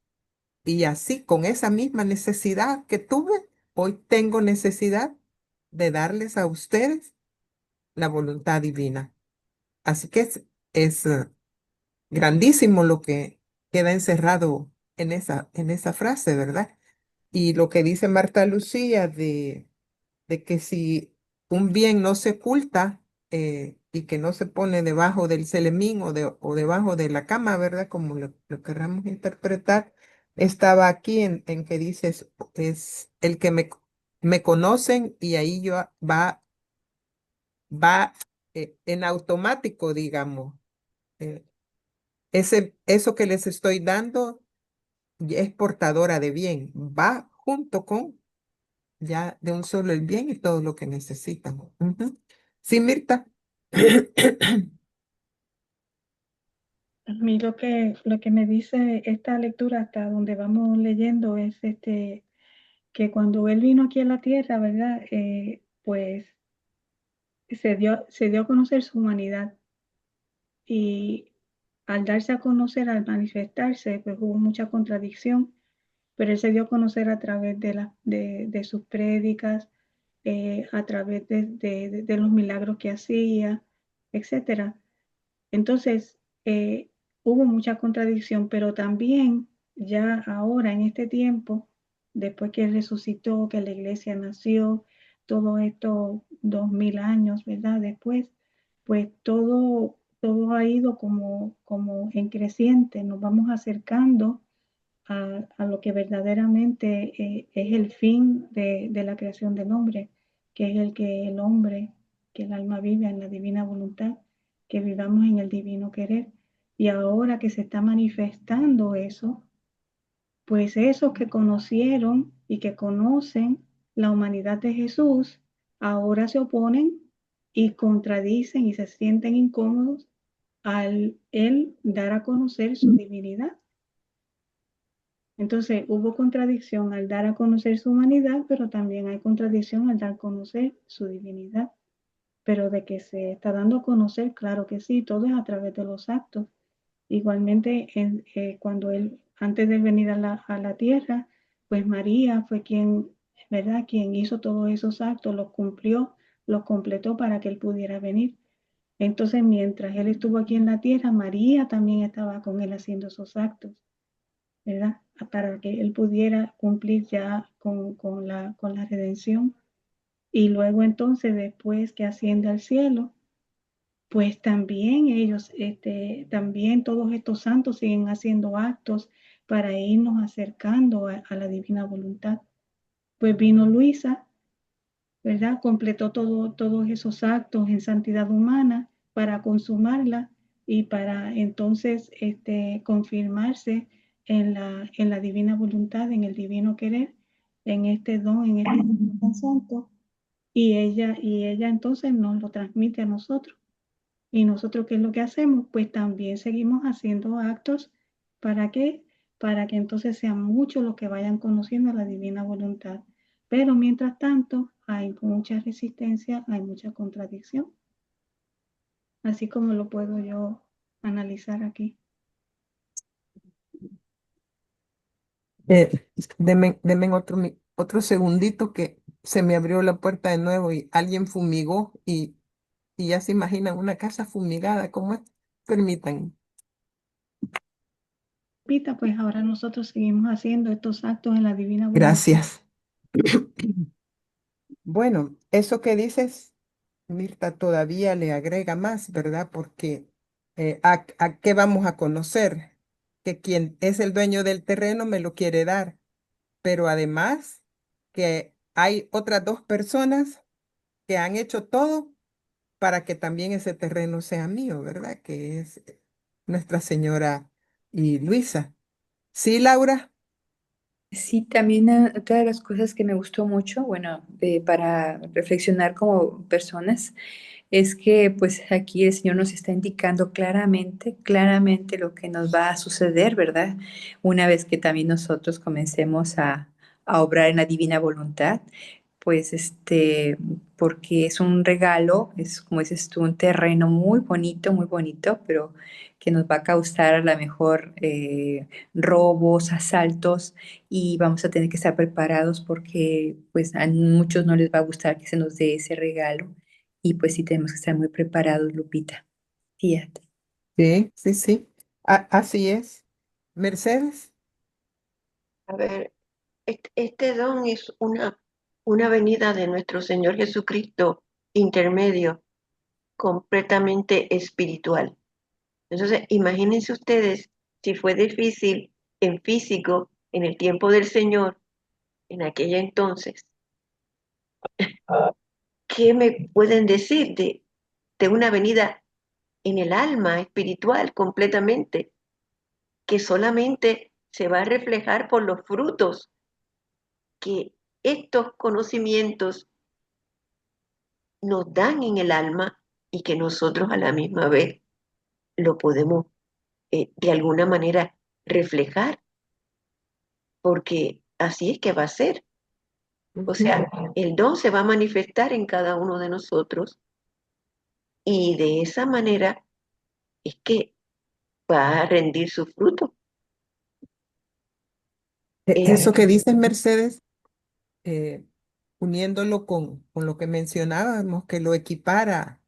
Y así, con esa misma necesidad que tuve, hoy tengo necesidad de darles a ustedes la voluntad divina. Así que es grandísimo lo que queda encerrado en esa frase, ¿verdad? Y lo que dice Marta Lucía de que si un bien no se oculta y que no se pone debajo del celemín o debajo de la cama, ¿verdad? Como lo querramos interpretar, estaba aquí en que dice es el que me conocen y ahí yo va va en automático, digamos. Eh, eso que les estoy dando ya es portadora de bien, va junto con ya de un solo el bien y todo lo que necesitan. Ujú. Sí, Mirta. A mí lo que me dice esta lectura hasta donde vamos leyendo es que cuando él vino aquí a la tierra, ¿verdad? Pues se dio a conocer su humanidad y al darse a conocer, al manifestarse, pues hubo mucha contradicción, pero él se dio a conocer a través de sus prédicas, a través de los milagros que hacía, etcétera. Entonces, hubo mucha contradicción, pero también ya ahora en este tiempo, después que él resucitó, que la iglesia nació, todos estos 2000 años, ¿verdad? Después, pues todo ha ido como en creciente, nos vamos acercando a lo que verdaderamente es el fin de la creación del hombre, que es el que el hombre, que el alma vive en la divina voluntad, que vivamos en el divino querer. Y ahora que se está manifestando eso, pues esos que conocieron y que conocen la humanidad de Jesús, ahora se oponen y contradicen y se sienten incómodos al él dar a conocer su divinidad. Entonces hubo contradicción al dar a conocer su humanidad, pero también hay contradicción al dar a conocer su divinidad. Pero de que se está dando a conocer, claro que sí, todo es a través de los actos. Igualmente, cuando él, antes de venir a la tierra, pues María fue quien, ¿verdad? Quien hizo todos esos actos, los cumplió, los completó para que él pudiera venir. Entonces, mientras él estuvo aquí en la tierra, María también estaba con él haciendo esos actos, ¿verdad? Para que él pudiera cumplir ya con la redención. Y luego entonces, después que asciende al cielo, pues también ellos, también todos estos santos siguen haciendo actos para irnos acercando a la divina voluntad. Pues vino Luisa, ¿verdad? Completó todos esos actos en santidad humana para consumarla y para entonces confirmarse en la divina voluntad, en el divino querer, en este don, en este don tan santo. Y ella entonces nos lo transmite a nosotros. ¿Y nosotros qué es lo que hacemos? Pues también seguimos haciendo actos. ¿Para qué? Para que entonces sean muchos los que vayan conociendo la divina voluntad. Pero mientras tanto, hay mucha resistencia, hay mucha contradicción. Así como lo puedo yo analizar aquí. Denme otro segundito que se me abrió la puerta de nuevo y alguien fumigó y ya se imaginan una casa fumigada, ¿cómo es? Permitan. Pita, pues ahora nosotros seguimos haciendo estos actos en la divina voluntad. Gracias. Bueno, eso que dices, Mirta, todavía le agrega más, ¿verdad? Porque ¿a qué vamos a conocer? Que quien es el dueño del terreno me lo quiere dar, pero además que hay otras dos personas que han hecho todo para que también ese terreno sea mío, ¿verdad? Que es Nuestra Señora y Luisa. ¿Sí, Laura? Sí, también otra de las cosas que me gustó mucho, bueno, para reflexionar como personas, es que pues aquí el Señor nos está indicando claramente, claramente lo que nos va a suceder, ¿verdad? Una vez que también nosotros comencemos a obrar en la divina voluntad, pues porque es un regalo, es como dices tú, un terreno muy bonito, pero que nos va a causar a lo mejor robos, asaltos y vamos a tener que estar preparados porque pues a muchos no les va a gustar que se nos dé ese regalo y pues sí tenemos que estar muy preparados, Lupita. Fíjate. Sí, sí, sí. Así es. Mercedes. A ver, este don es una venida de nuestro Señor Jesucristo intermedio, completamente espiritual. Entonces, imagínense ustedes si fue difícil en físico, en el tiempo del Señor, en aquella entonces, ¿qué me pueden decir de una venida en el alma espiritual completamente, que solamente se va a reflejar por los frutos que estos conocimientos nos dan en el alma y que nosotros a la misma vez lo podemos de alguna manera reflejar, porque así es que va a ser. O sea, el don se va a manifestar en cada uno de nosotros y de esa manera es que va a rendir su fruto. Eso que dices, Mercedes, eh, uniéndolo con lo que mencionábamos, que lo equipara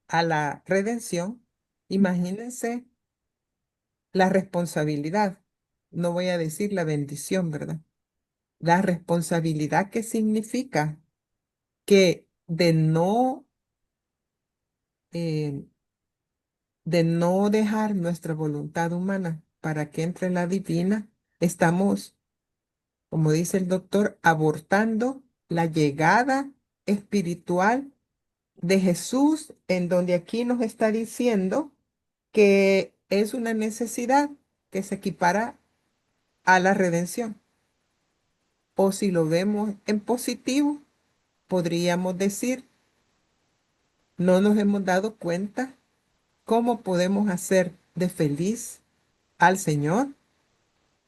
a la redención, imagínense la responsabilidad, no voy a decir la bendición, ¿verdad? La responsabilidad que significa que eh, de no dejar nuestra voluntad humana para que entre la divina, estamos, como dice el doctor, abortando la llegada espiritual de Jesús, en donde aquí nos está diciendo que es una necesidad que se equipara a la redención. O si lo vemos en positivo, podríamos decir, no nos hemos dado cuenta cómo podemos hacer de feliz al Señor,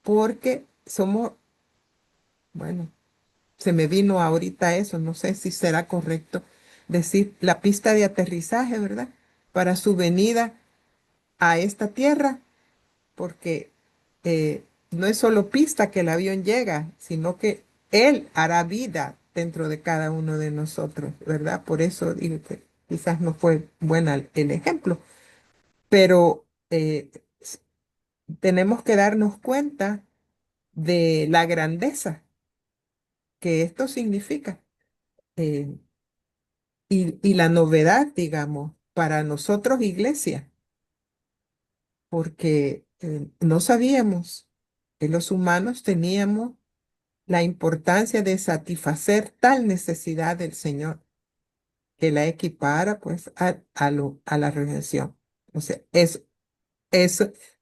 porque somos, bueno, se me vino ahorita eso, no sé si será correcto decir la pista de aterrizaje, ¿verdad? Para su venida a esta tierra, porque no es solo pista que el avión llega, sino que Él hará vida dentro de cada uno de nosotros, ¿verdad? Por eso digo que quizás no fue buena el ejemplo, pero tenemos que darnos cuenta de la grandeza que esto significa eh, y la novedad, digamos, para nosotros, iglesia, porque no sabíamos que los humanos teníamos la importancia de satisfacer tal necesidad del Señor, que la equipara pues a la redención. O sea, es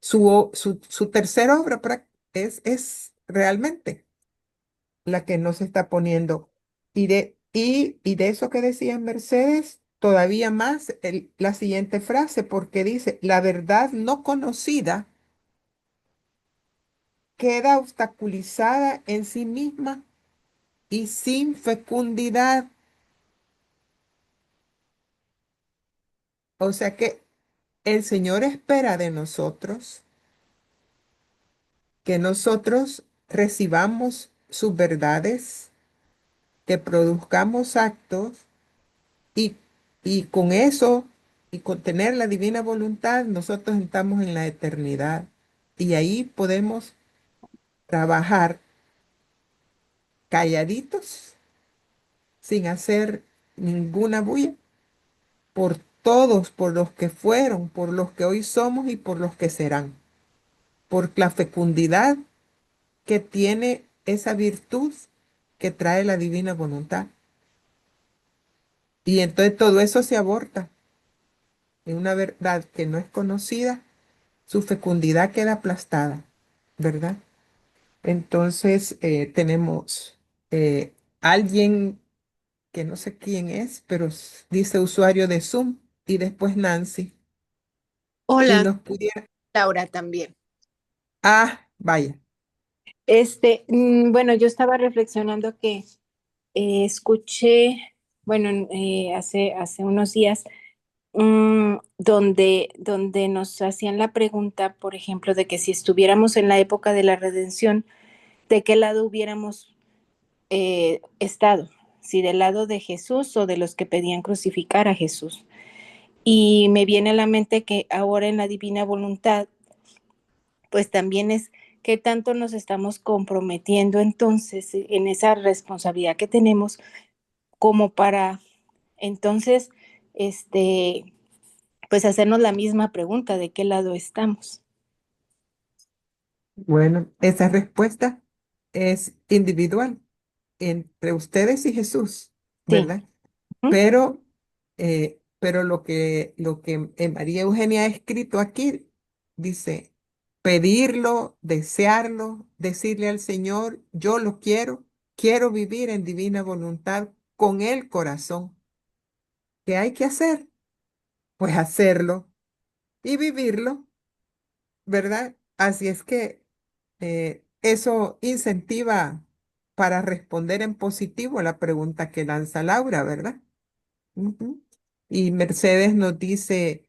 su tercera obra es realmente la que nos está poniendo. Y de eso que decía Mercedes, todavía más la siguiente frase, porque dice, la verdad no conocida queda obstaculizada en sí misma y sin fecundidad. O sea que el Señor espera de nosotros que nosotros recibamos sus verdades, que produzcamos actos y, y con eso y con tener la divina voluntad, nosotros estamos en la eternidad y ahí podemos trabajar calladitos, sin hacer ninguna bulla, por todos, por los que fueron, por los que hoy somos y por los que serán, por la fecundidad que tiene esa virtud que trae la divina voluntad. Y entonces todo eso se aborta. En una verdad que no es conocida, su fecundidad queda aplastada, ¿verdad? Entonces tenemos alguien que no sé quién es, pero dice usuario de Zoom y después Nancy. Si Hola, nos pudiera... Laura también. Ah, vaya. Bueno, yo estaba reflexionando que escuché, bueno, hace unos días, donde nos hacían la pregunta, por ejemplo, de que si estuviéramos en la época de la redención, ¿de qué lado hubiéramos estado? Si del lado de Jesús o de los que pedían crucificar a Jesús. Y me viene a la mente que ahora en la divina voluntad, pues también es qué tanto nos estamos comprometiendo entonces en esa responsabilidad que tenemos como para entonces, pues hacernos la misma pregunta, ¿de qué lado estamos? Bueno, esa respuesta es individual entre ustedes y Jesús, Sí, ¿verdad? Pero lo que María Eugenia ha escrito aquí dice, pedirlo, desearlo, decirle al Señor, yo lo quiero vivir en divina voluntad con el corazón. ¿Qué hay que hacer? Pues hacerlo y vivirlo, ¿verdad? Así es que eso incentiva para responder en positivo a la pregunta que lanza Laura, ¿verdad? Ujú. Y Mercedes nos dice,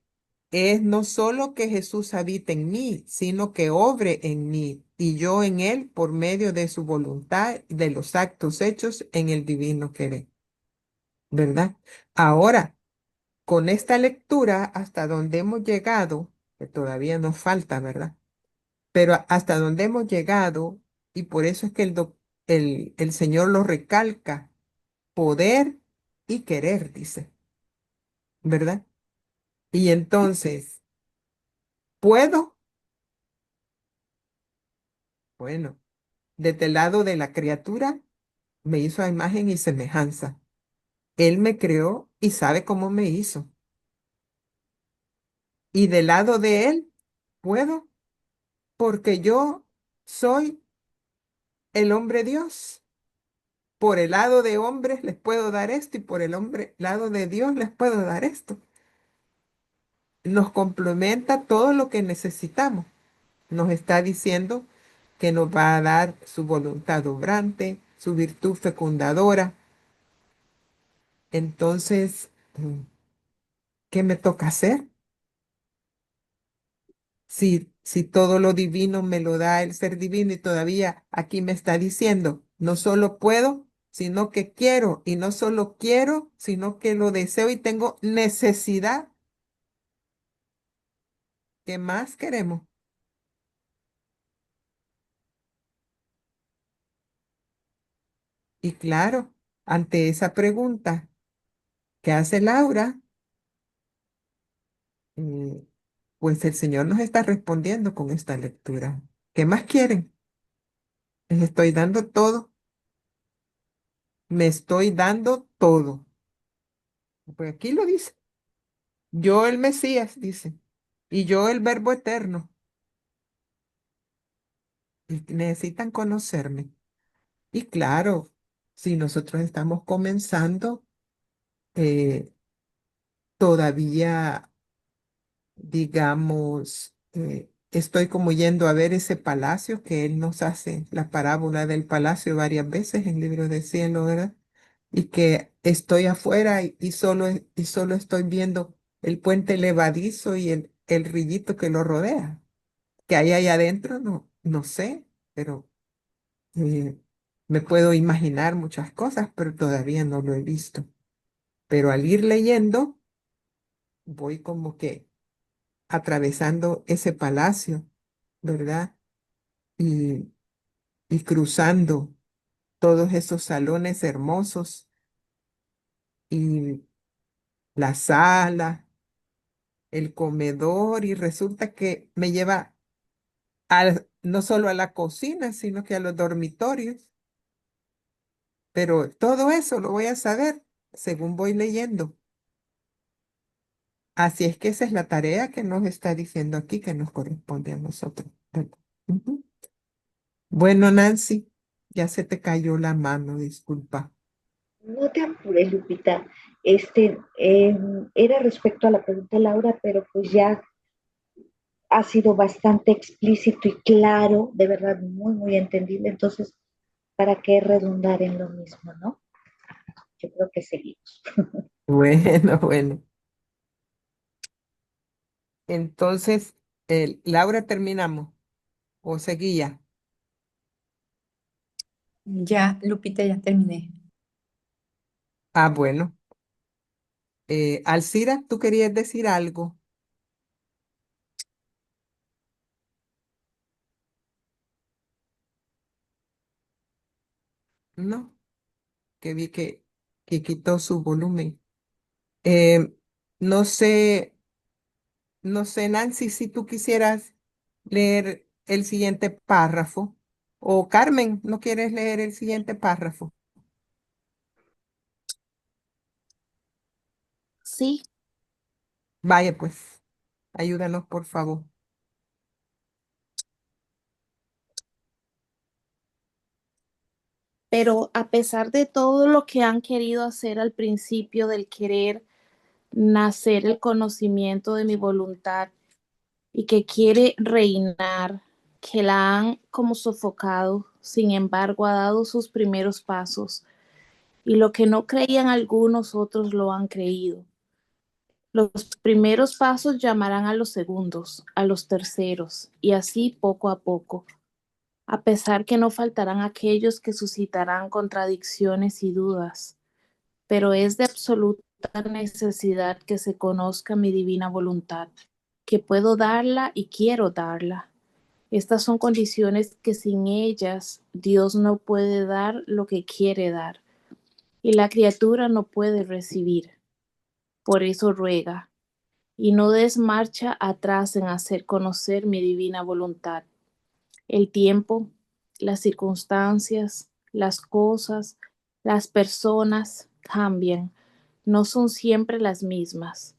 es no solo que Jesús habite en mí, sino que obre en mí y yo en él por medio de su voluntad y de los actos hechos en el divino querer, ¿verdad? Ahora, con esta lectura, hasta donde hemos llegado, que todavía nos falta, ¿verdad? Pero hasta donde hemos llegado, y por eso es que el Señor lo recalca, poder y querer, dice, ¿verdad? Y entonces, ¿puedo? Bueno, desde el lado de la criatura, me hizo a imagen y semejanza. Él me creó y sabe cómo me hizo. Y del lado de él, ¿puedo? Porque yo soy el hombre Dios. Por el lado de hombres les puedo dar esto y por el lado de Dios les puedo dar esto. Nos complementa todo lo que necesitamos. Nos está diciendo que nos va a dar su voluntad obrante, su virtud fecundadora. Entonces, ¿qué me toca hacer? Si todo lo divino me lo da el ser divino y todavía aquí me está diciendo, no solo puedo, sino que quiero, y no solo quiero, sino que lo deseo y tengo necesidad. ¿Qué más queremos? Y claro, ante esa pregunta que hace Laura, eh, pues el Señor nos está respondiendo con esta lectura. ¿Qué más quieren? Les estoy dando todo. Me estoy dando todo. Pues aquí lo dice. Yo el Mesías, dice. Y yo el Verbo eterno. Y necesitan conocerme. Y claro, si nosotros estamos comenzando, eh, todavía, digamos, estoy como yendo a ver ese palacio que Él nos hace, la parábola del palacio varias veces en Libro del Cielo, ¿verdad? Y que estoy afuera y solo estoy viendo el puente levadizo y el rillito que lo rodea. ¿Qué hay ahí adentro? No, no sé, pero eh, me puedo imaginar muchas cosas, pero todavía no lo he visto. Pero al ir leyendo, voy como que atravesando ese palacio, ¿verdad? Y, y cruzando todos esos salones hermosos y la sala, el comedor, y resulta que me lleva no solo a la cocina, sino que a los dormitorios. Pero todo eso lo voy a saber según voy leyendo. Así es que esa es la tarea que nos está diciendo aquí que nos corresponde a nosotros, ¿verdad? Ujú. Bueno, Nancy, ya se te cayó la mano, disculpa. No te apures, Lupita. Era respecto a la pregunta de Laura, pero pues ya ha sido bastante explícito y claro, de verdad muy, muy entendible. Entonces, ¿para qué redundar en lo mismo, no? Yo creo que seguimos. Bueno, bueno. Entonces, Laura, terminamos. ¿O seguía? Ya, Lupita, ya terminé. Ah, bueno. Alcira, ¿tú querías decir algo? No, que vi que quitó su volumen. Eh, no sé, no sé, Nancy, si tú quisieras leer el siguiente párrafo. O Carmen, ¿no quieres leer el siguiente párrafo? Sí, Vaya, pues, ayúdanos, por favor. pero a pesar de todo lo que han querido hacer al principio del querer nacer el conocimiento de mi voluntad y que quiere reinar, que la han como sofocado, sin embargo ha dado sus primeros pasos y lo que no creían algunos otros lo han creído. Los primeros pasos llamarán a los segundos, a los terceros y así poco a poco, a pesar que no faltarán aquellos que suscitarán contradicciones y dudas, pero es de absoluta necesidad que se conozca mi divina voluntad, que puedo darla y quiero darla. Estas son condiciones que sin ellas Dios no puede dar lo que quiere dar y la criatura no puede recibir. Por eso ruega, y no des marcha atrás en hacer conocer mi divina voluntad. El tiempo, las circunstancias, las cosas, las personas cambian, no son siempre las mismas.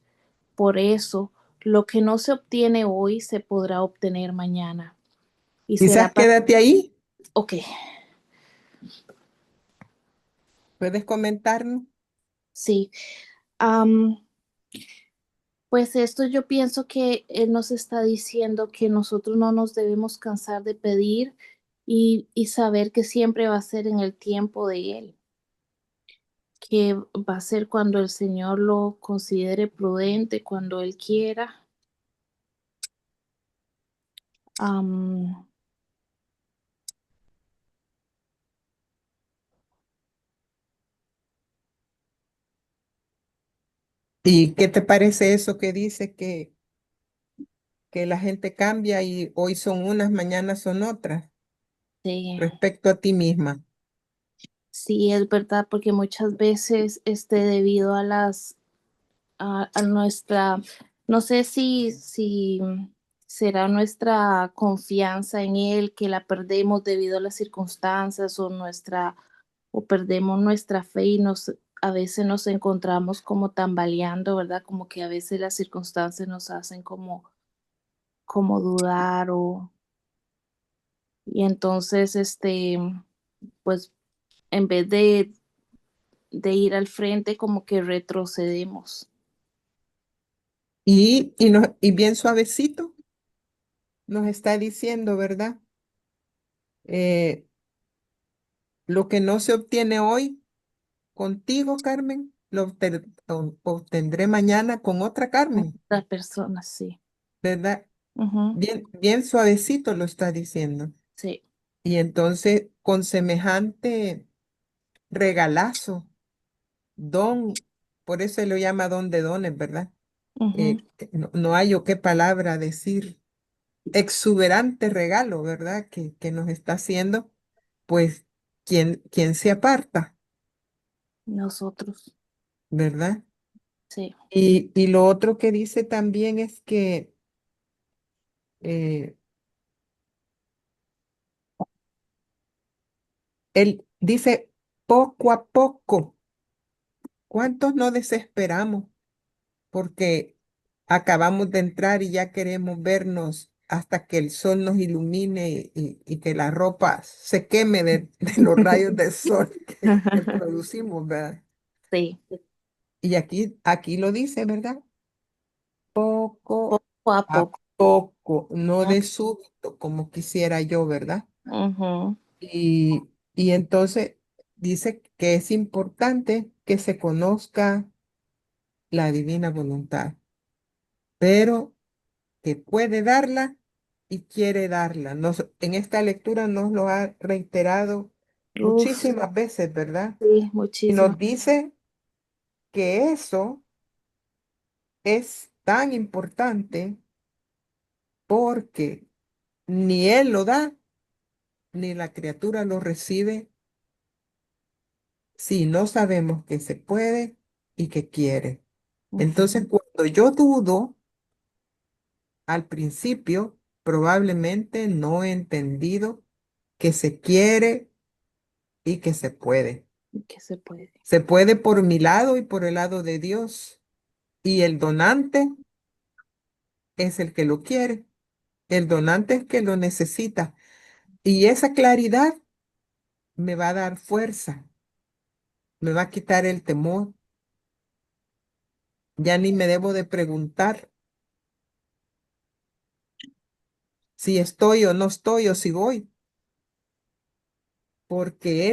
Por eso, lo que no se obtiene hoy se podrá obtener mañana. Y Quizás será para... quédate ahí. Ok, ¿Puedes comentarnos? sí. Am, pues esto yo pienso que Él nos está diciendo que nosotros no nos debemos cansar de pedir y saber que siempre va a ser en el tiempo de Él, que va a ser cuando el Señor lo considere prudente, cuando Él quiera. Am, ¿Y qué te parece eso que dice que la gente cambia y hoy son unas, mañana son otras, sí, respecto a ti misma? sí, es verdad, porque muchas veces debido a a nuestra, no sé si será nuestra confianza en Él que la perdemos debido a las circunstancias o perdemos nuestra fe y a veces nos encontramos como tambaleando, ¿verdad? Como que a veces las circunstancias nos hacen como dudar y entonces, pues en vez de ir al frente, como que retrocedemos. Y bien suavecito nos está diciendo, ¿verdad? Eh, lo que no se obtiene hoy contigo, Carmen, obtendré mañana con otra Carmen, Las personas, sí. ¿verdad? Ujú, Bien, bien suavecito lo está diciendo. sí. Y entonces, con semejante regalazo, don, por eso se lo llama don de dones, ¿verdad? Ujú, No hay o qué palabra decir, exuberante regalo, ¿verdad? Que nos está haciendo, pues, quien se aparta, nosotros, ¿verdad? sí. Y lo otro que dice también es que eh, él dice poco a poco. ¿Cuántos no desesperamos porque acabamos de entrar y ya queremos vernos hasta que el sol nos ilumine y que la ropa se queme de los rayos del sol que producimos, ¿verdad? Sí, Y aquí lo dice, ¿verdad? Poco poco a a poco. poco, no de súbito como quisiera yo, ¿verdad? Ujú, Y entonces dice que es importante que se conozca la divina voluntad, pero que puede darla y quiere darla. En esta lectura nos lo ha reiterado uf, muchísimas veces, ¿verdad? sí, Y muchísimo. nos dice que eso es tan importante porque ni Él lo da, ni la criatura lo recibe si no sabemos que se puede y que quiere. Entonces, cuando yo dudo, al principio, probablemente no he entendido que se quiere y que se puede. Que se puede. Se puede por mi lado y por el lado de Dios. Y el donante es el que lo quiere. El donante es que lo necesita. Y esa claridad me va a dar fuerza, me va a quitar el temor. Ya ni me debo de preguntar si estoy o no estoy o si voy, porque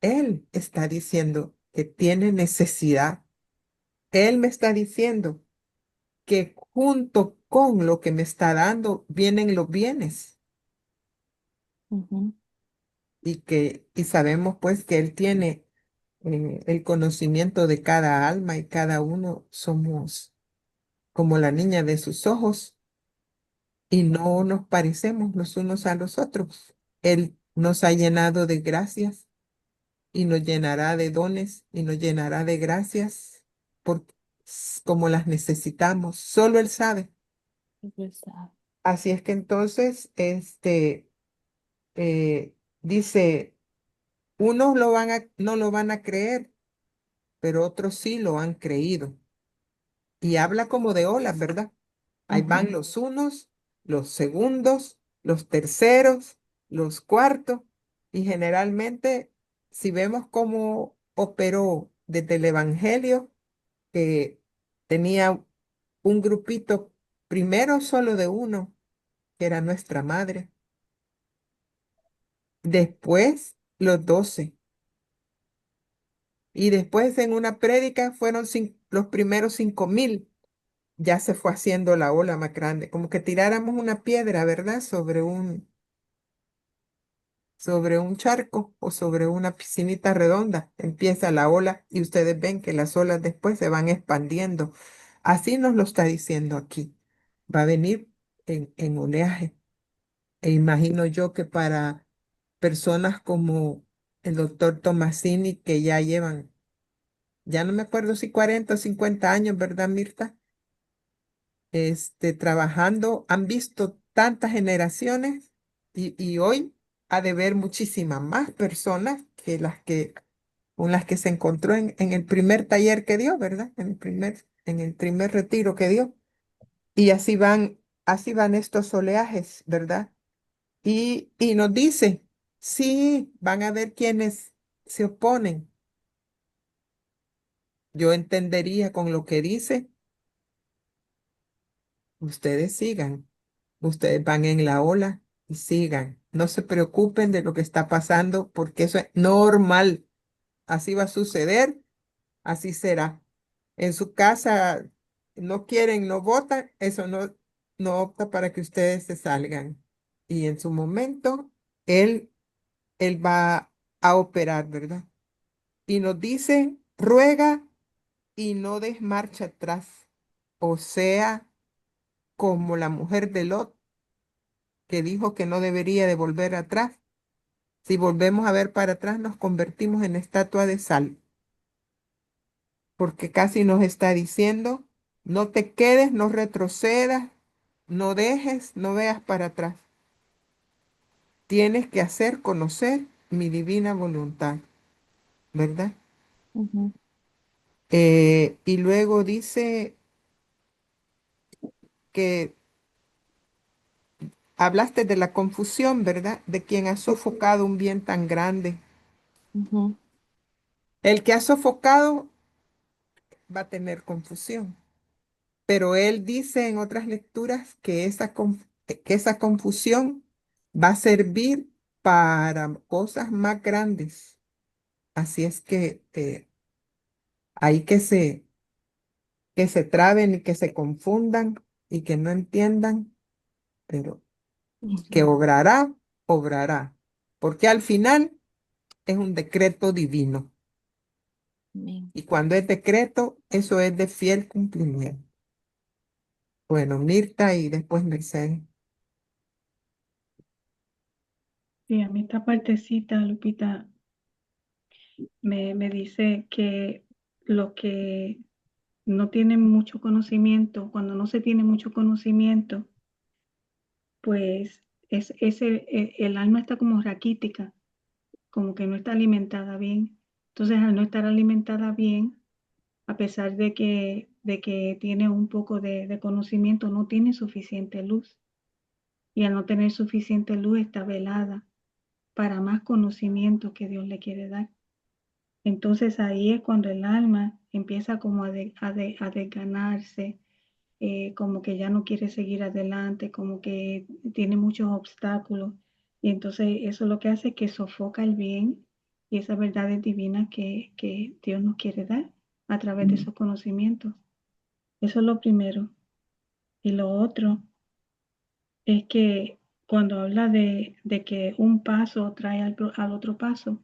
Él está diciendo que tiene necesidad. Él me está diciendo que junto con lo que me está dando vienen los bienes Ujú. y sabemos pues que Él tiene el conocimiento de cada alma y cada uno somos como la niña de sus ojos y no nos parecemos los unos a los otros. Él nos ha llenado de gracias y nos llenará de dones y nos llenará de gracias por, como las necesitamos. Solo Él sabe. Así es que entonces, dice, unos no lo van a creer, pero otros sí lo han creído. Y habla como de olas, ¿verdad? Ahí van los unos, los segundos, los terceros, los cuartos. Y generalmente, si vemos cómo operó desde el Evangelio, que tenía un grupito, primero solo de uno, que era nuestra madre. Después los 12. Y después en una prédica fueron los primeros 5,000. Ya se fue haciendo la ola más grande, como que tiráramos una piedra, ¿verdad? Sobre un charco o sobre una piscinita redonda. Empieza la ola y ustedes ven que las olas después se van expandiendo. Así nos lo está diciendo aquí. Va a venir en oleaje. E imagino yo que para personas como el doctor Tomasini, que ya llevan, ya no me acuerdo si 40 o 50 años, ¿verdad, Mirta? Trabajando, han visto tantas generaciones y hoy ha de ver muchísimas más personas que con las que se encontró en el primer taller que dio, ¿verdad? En el primer retiro que dio. Y así van estos oleajes, ¿verdad? Y nos dice, sí, van a haber quienes se oponen. Yo entendería con lo que dice, ustedes sigan. Ustedes van en la ola y sigan. No se preocupen de lo que está pasando porque eso es normal. Así va a suceder, así será. En su casa no quieren, no votan, eso no opta para que ustedes se salgan. Y en su momento, él va a operar, ¿verdad? Y nos dice, ruega y no des marcha atrás. O sea, como la mujer de Lot, que dijo que no debería de volver atrás. Si volvemos a ver para atrás, nos convertimos en estatua de sal, porque casi nos está diciendo, no te quedes, no retrocedas, no dejes, no veas para atrás. Tienes que hacer conocer mi divina voluntad, ¿verdad? Ujú. Y luego dice que hablaste de la confusión, ¿verdad? De quien ha sofocado un bien tan grande. Ujú. El que ha sofocado va a tener confusión. Pero él dice en otras lecturas que esa confusión va a servir para cosas más grandes. Así es que hay que se traben y que se confundan y que no entiendan, pero que obrará, obrará, porque al final es un decreto divino. Amén. Y cuando es decreto, eso es de fiel cumplimiento. Bueno, Mirta y después Mercedes. Sí, a mí esta partecita, Lupita, me dice que lo que no tienen mucho conocimiento, cuando no se tiene mucho conocimiento, pues el alma está como raquítica, como que no está alimentada bien. Entonces, al no estar alimentada bien, a pesar de que de que tiene un poco de conocimiento, no tiene suficiente luz. Y al no tener suficiente luz está velada para más conocimiento que Dios le quiere dar. Entonces ahí es cuando el alma empieza como a desganarse, como que ya no quiere seguir adelante, como que tiene muchos obstáculos. Y entonces eso lo que hace es que sofoca el bien y esas verdades divinas que Dios nos quiere dar a través de esos conocimientos. Eso es lo primero. Y lo otro es que cuando habla de que un paso trae al otro paso,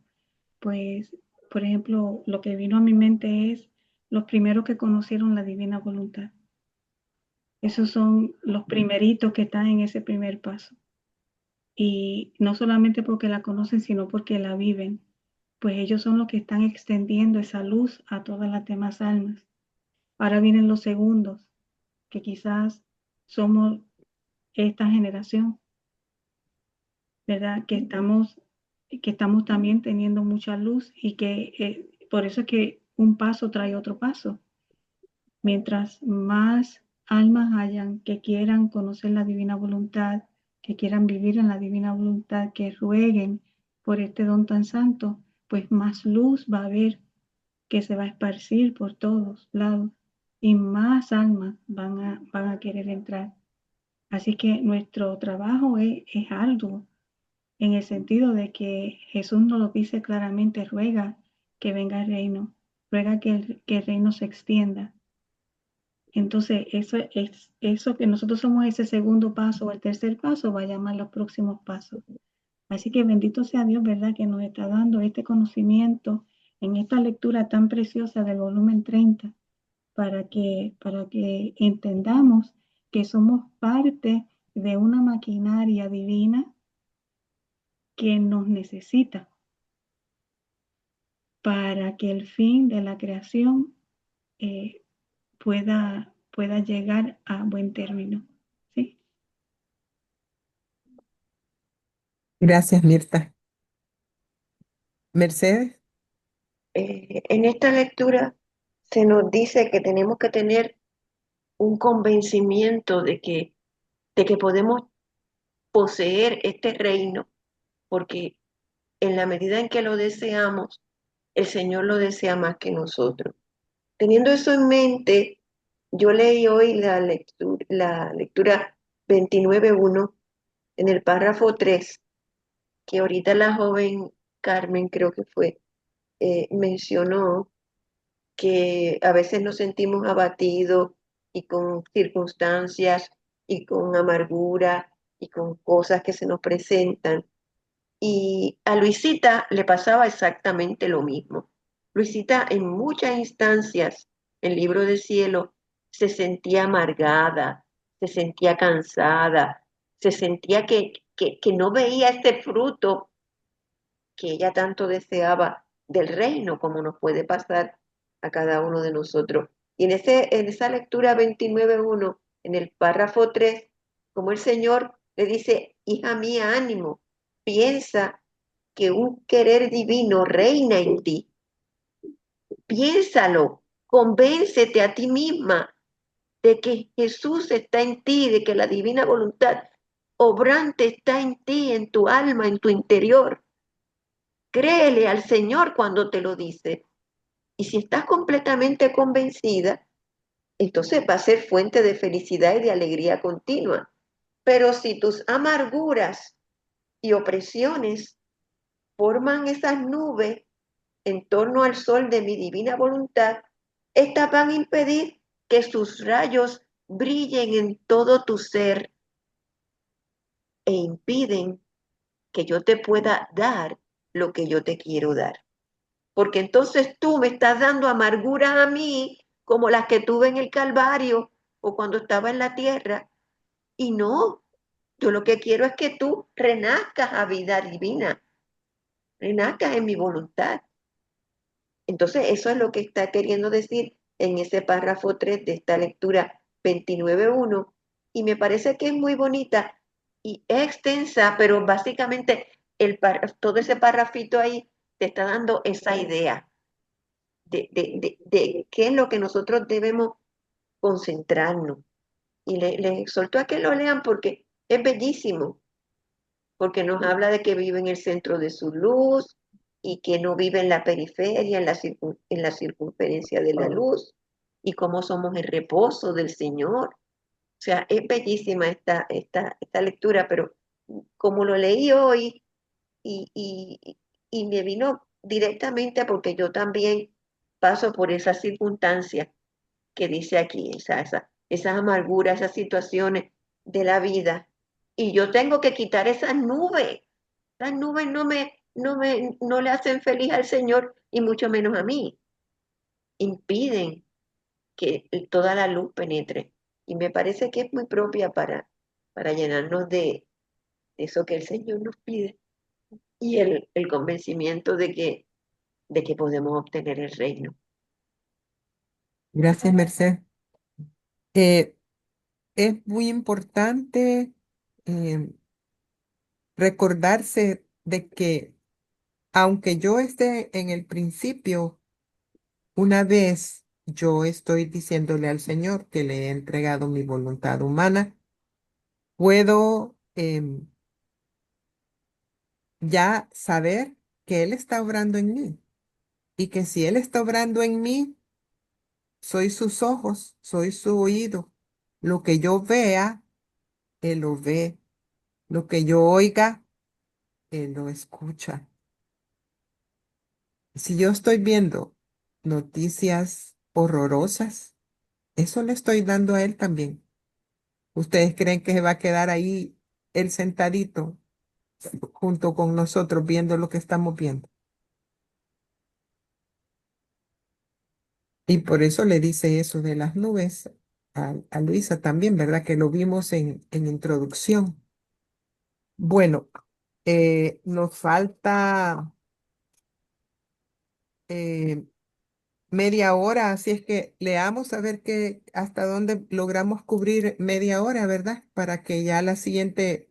pues, por ejemplo, lo que vino a mi mente es los primeros que conocieron la divina voluntad. Esos son los primeritos que están en ese primer paso. Y no solamente porque la conocen, sino porque la viven, pues ellos son los que están extendiendo esa luz a todas las demás almas. Ahora vienen los segundos, que quizás somos esta generación, ¿verdad? Que estamos también teniendo mucha luz y que por eso es que un paso trae otro paso. Mientras más almas hayan que quieran conocer la divina voluntad, que quieran vivir en la divina voluntad, que rueguen por este don tan santo, pues más luz va a haber que se va a esparcir por todos lados y más almas van a querer entrar. Así que nuestro trabajo es arduo en el sentido de que Jesús nos lo dice claramente, ruega que venga el reino, ruega que el reino se extienda. Entonces, eso que nosotros somos ese segundo paso o el tercer paso, va a llamar los próximos pasos. Así que bendito sea Dios, ¿verdad? Que nos está dando este conocimiento en esta lectura tan preciosa del volumen 30, para que entendamos que somos parte de una maquinaria divina que nos necesita para que el fin de la creación pueda llegar a buen término. ¿Sí? Gracias, Mirta. Mercedes. En esta lectura se nos dice que tenemos que tener un convencimiento de que podemos poseer este reino, porque en la medida en que lo deseamos, el Señor lo desea más que nosotros. Teniendo eso en mente, yo leí hoy la lectura 29.1 en el párrafo 3, que ahorita la joven Carmen, creo que fue, mencionó que a veces nos sentimos abatidos y con circunstancias y con amargura y con cosas que se nos presentan. Y a Luisita le pasaba exactamente lo mismo. Luisita en muchas instancias, el libro del cielo, se sentía amargada, se sentía cansada, se sentía que no veía este fruto que ella tanto deseaba del reino, como nos puede pasar a cada uno de nosotros. Y en esa lectura 29.1, en el párrafo 3, como el Señor le dice, hija mía, ánimo, piensa que un querer divino reina en ti. Piénsalo, convéncete a ti misma de que Jesús está en ti, de que la divina voluntad obrante está en ti, en tu alma, en tu interior. Créele al Señor cuando te lo dice. Y si estás completamente convencida, entonces va a ser fuente de felicidad y de alegría continua. Pero si tus amarguras y opresiones forman esas nubes en torno al sol de mi divina voluntad, estas van a impedir que sus rayos brillen en todo tu ser e impiden que yo te pueda dar lo que yo te quiero dar. Porque entonces tú me estás dando amargura a mí como las que tuve en el Calvario o cuando estaba en la tierra. Y no, yo lo que quiero es que tú renazcas a vida divina, renazcas en mi voluntad. Entonces eso es lo que está queriendo decir en ese párrafo 3 de esta lectura 29.1. Y me parece que es muy bonita y extensa, pero básicamente todo ese párrafito ahí te está dando esa idea de qué es lo que nosotros debemos concentrarnos. Y les exhorto a que lo lean porque es bellísimo, porque nos habla de que vive en el centro de su luz y que no vive en la periferia, en la circunferencia de la luz, y cómo somos el reposo del Señor. O sea, es bellísima esta lectura, pero como lo leí hoy y, y, y me vino directamente porque yo también paso por esas circunstancias que dice aquí, esas amarguras, esas situaciones de la vida. Y yo tengo que quitar esas nubes. Las nubes no le hacen feliz al Señor y mucho menos a mí. Impiden que toda la luz penetre. Y me parece que es muy propia para llenarnos de eso que el Señor nos pide y el convencimiento de que podemos obtener el reino. Gracias, Merced. Eh, es muy importante eh, recordarse de que aunque yo esté en el principio, una vez yo estoy diciéndole al Señor que le he entregado mi voluntad humana, puedo ya saber que Él está obrando en mí y que si Él está obrando en mí, soy sus ojos, soy su oído. Lo que yo vea, Él lo ve. Lo que yo oiga, Él lo escucha. Si yo estoy viendo noticias horrorosas, eso le estoy dando a Él también. ¿Ustedes creen que se va a quedar ahí Él sentadito junto con nosotros viendo lo que estamos viendo? Y por eso le dice eso de las nubes a Luisa también, ¿verdad? Que lo vimos en introducción. Bueno, nos falta eh, media hora, así es que leamos a ver hasta dónde logramos cubrir media hora, ¿verdad? Para que ya la siguiente,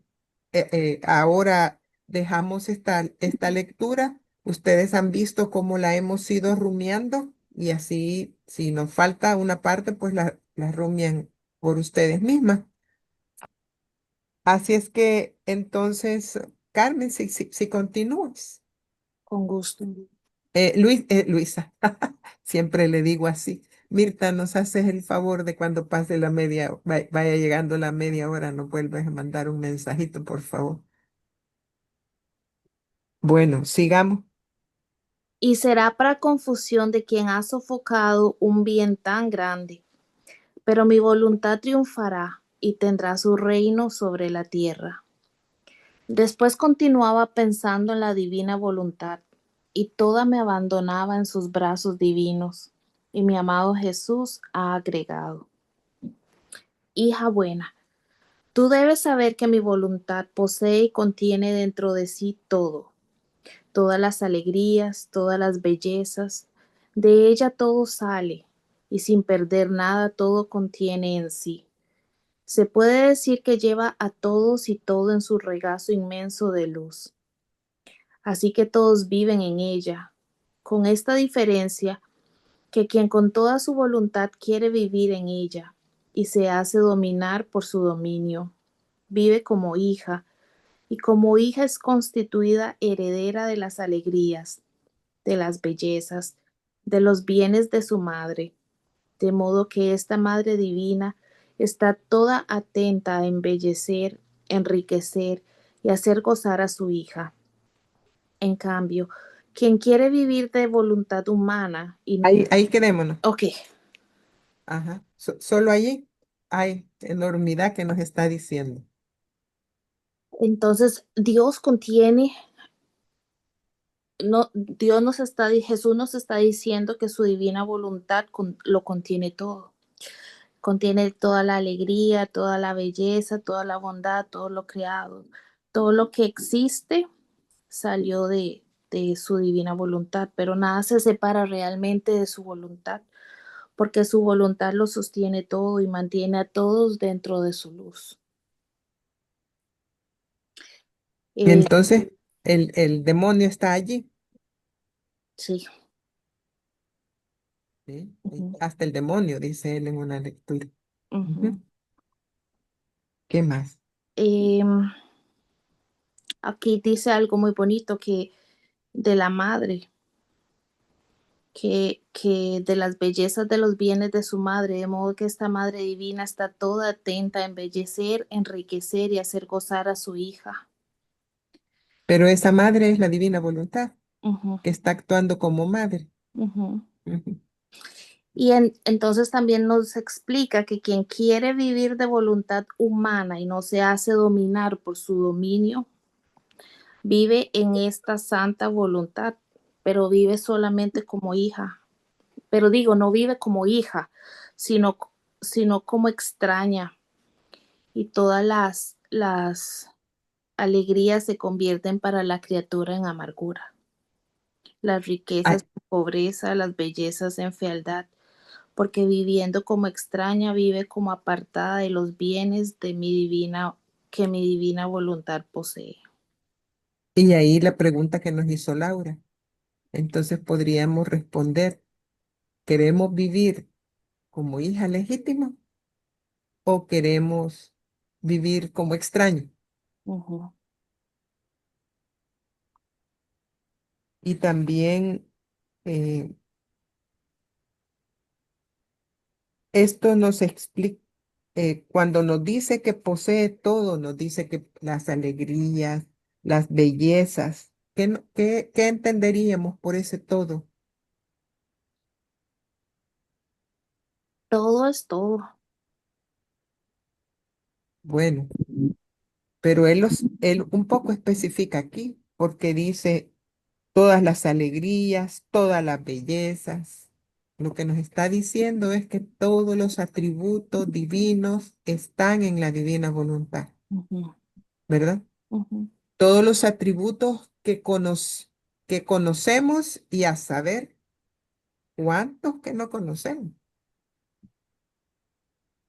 ahora dejamos esta lectura. Ustedes han visto cómo la hemos ido rumiando y así, si nos falta una parte, pues la rumian por ustedes mismas. Así es que entonces, Carmen, si continúas. Con gusto. Luisa, siempre le digo así. Mirta, nos haces el favor de cuando pase vaya llegando la media hora, nos vuelves a mandar un mensajito, por favor. Bueno, sigamos. Y será para confusión de quien ha sofocado un bien tan grande, pero mi voluntad triunfará y tendrá su reino sobre la tierra. Después continuaba pensando en la divina voluntad, y toda me abandonaba en sus brazos divinos, y mi amado Jesús ha agregado: Hija buena, tú debes saber que mi voluntad posee y contiene dentro de sí todo, todas las alegrías, todas las bellezas, de ella todo sale, y sin perder nada todo contiene en sí. Se puede decir que lleva a todos y todo en su regazo inmenso de luz. Así que todos viven en ella, con esta diferencia, que quien con toda su voluntad quiere vivir en ella y se hace dominar por su dominio, vive como hija, y como hija es constituida heredera de las alegrías, de las bellezas, de los bienes de su madre, de modo que esta Madre Divina está toda atenta a embellecer, enriquecer y hacer gozar a su hija. En cambio, quien quiere vivir de voluntad humana y no... Ahí quedémonos. Ok, Ajá. Solo allí hay enormidad que nos está diciendo. entonces Dios contiene, no, Dios nos está, Jesús nos está diciendo que su divina voluntad lo contiene todo. Contiene toda la alegría, toda la belleza, toda la bondad, todo lo creado, todo lo que existe salió de su divina voluntad, pero nada se separa realmente de su voluntad, porque su voluntad lo sostiene todo y mantiene a todos dentro de su luz. Entonces, el demonio está allí. Sí. ¿sí? Ujú, Hasta el demonio, dice él en una lectura. ujú. Ujú. ¿Qué más? Em, Aquí dice algo muy bonito que de la madre, que de las bellezas de los bienes de su madre, de modo que esta madre divina está toda atenta a embellecer, enriquecer y hacer gozar a su hija. Pero esa madre es la divina voluntad Ujú, que está actuando como madre. ujú. Ujú. Y entonces también nos explica que quien quiere vivir de voluntad humana y no se hace dominar por su dominio, vive en esta santa voluntad, pero vive solamente como hija. Pero digo, no vive como hija, sino, sino como extraña. Y todas las alegrías se convierten para la criatura en amargura. Las riquezas Ay, en pobreza, las bellezas en fealdad, porque viviendo como extraña vive como apartada de los bienes de mi divina, que mi divina voluntad posee. y ahí la pregunta que nos hizo Laura. Entonces podríamos responder, ¿queremos vivir como hija legítima o queremos vivir como extraño? Ujú, Y también eh, esto nos explica, cuando nos dice que posee todo, nos dice que las alegrías, las bellezas, ¿qué entenderíamos por ese todo? todo es todo. Bueno, pero él un poco especifica aquí, porque dice todas las alegrías, todas las bellezas. Lo que nos está diciendo es que todos los atributos divinos están en la divina voluntad, Ujú, ¿verdad? ujú, Todos los atributos que conocemos y a saber cuántos que no conocemos.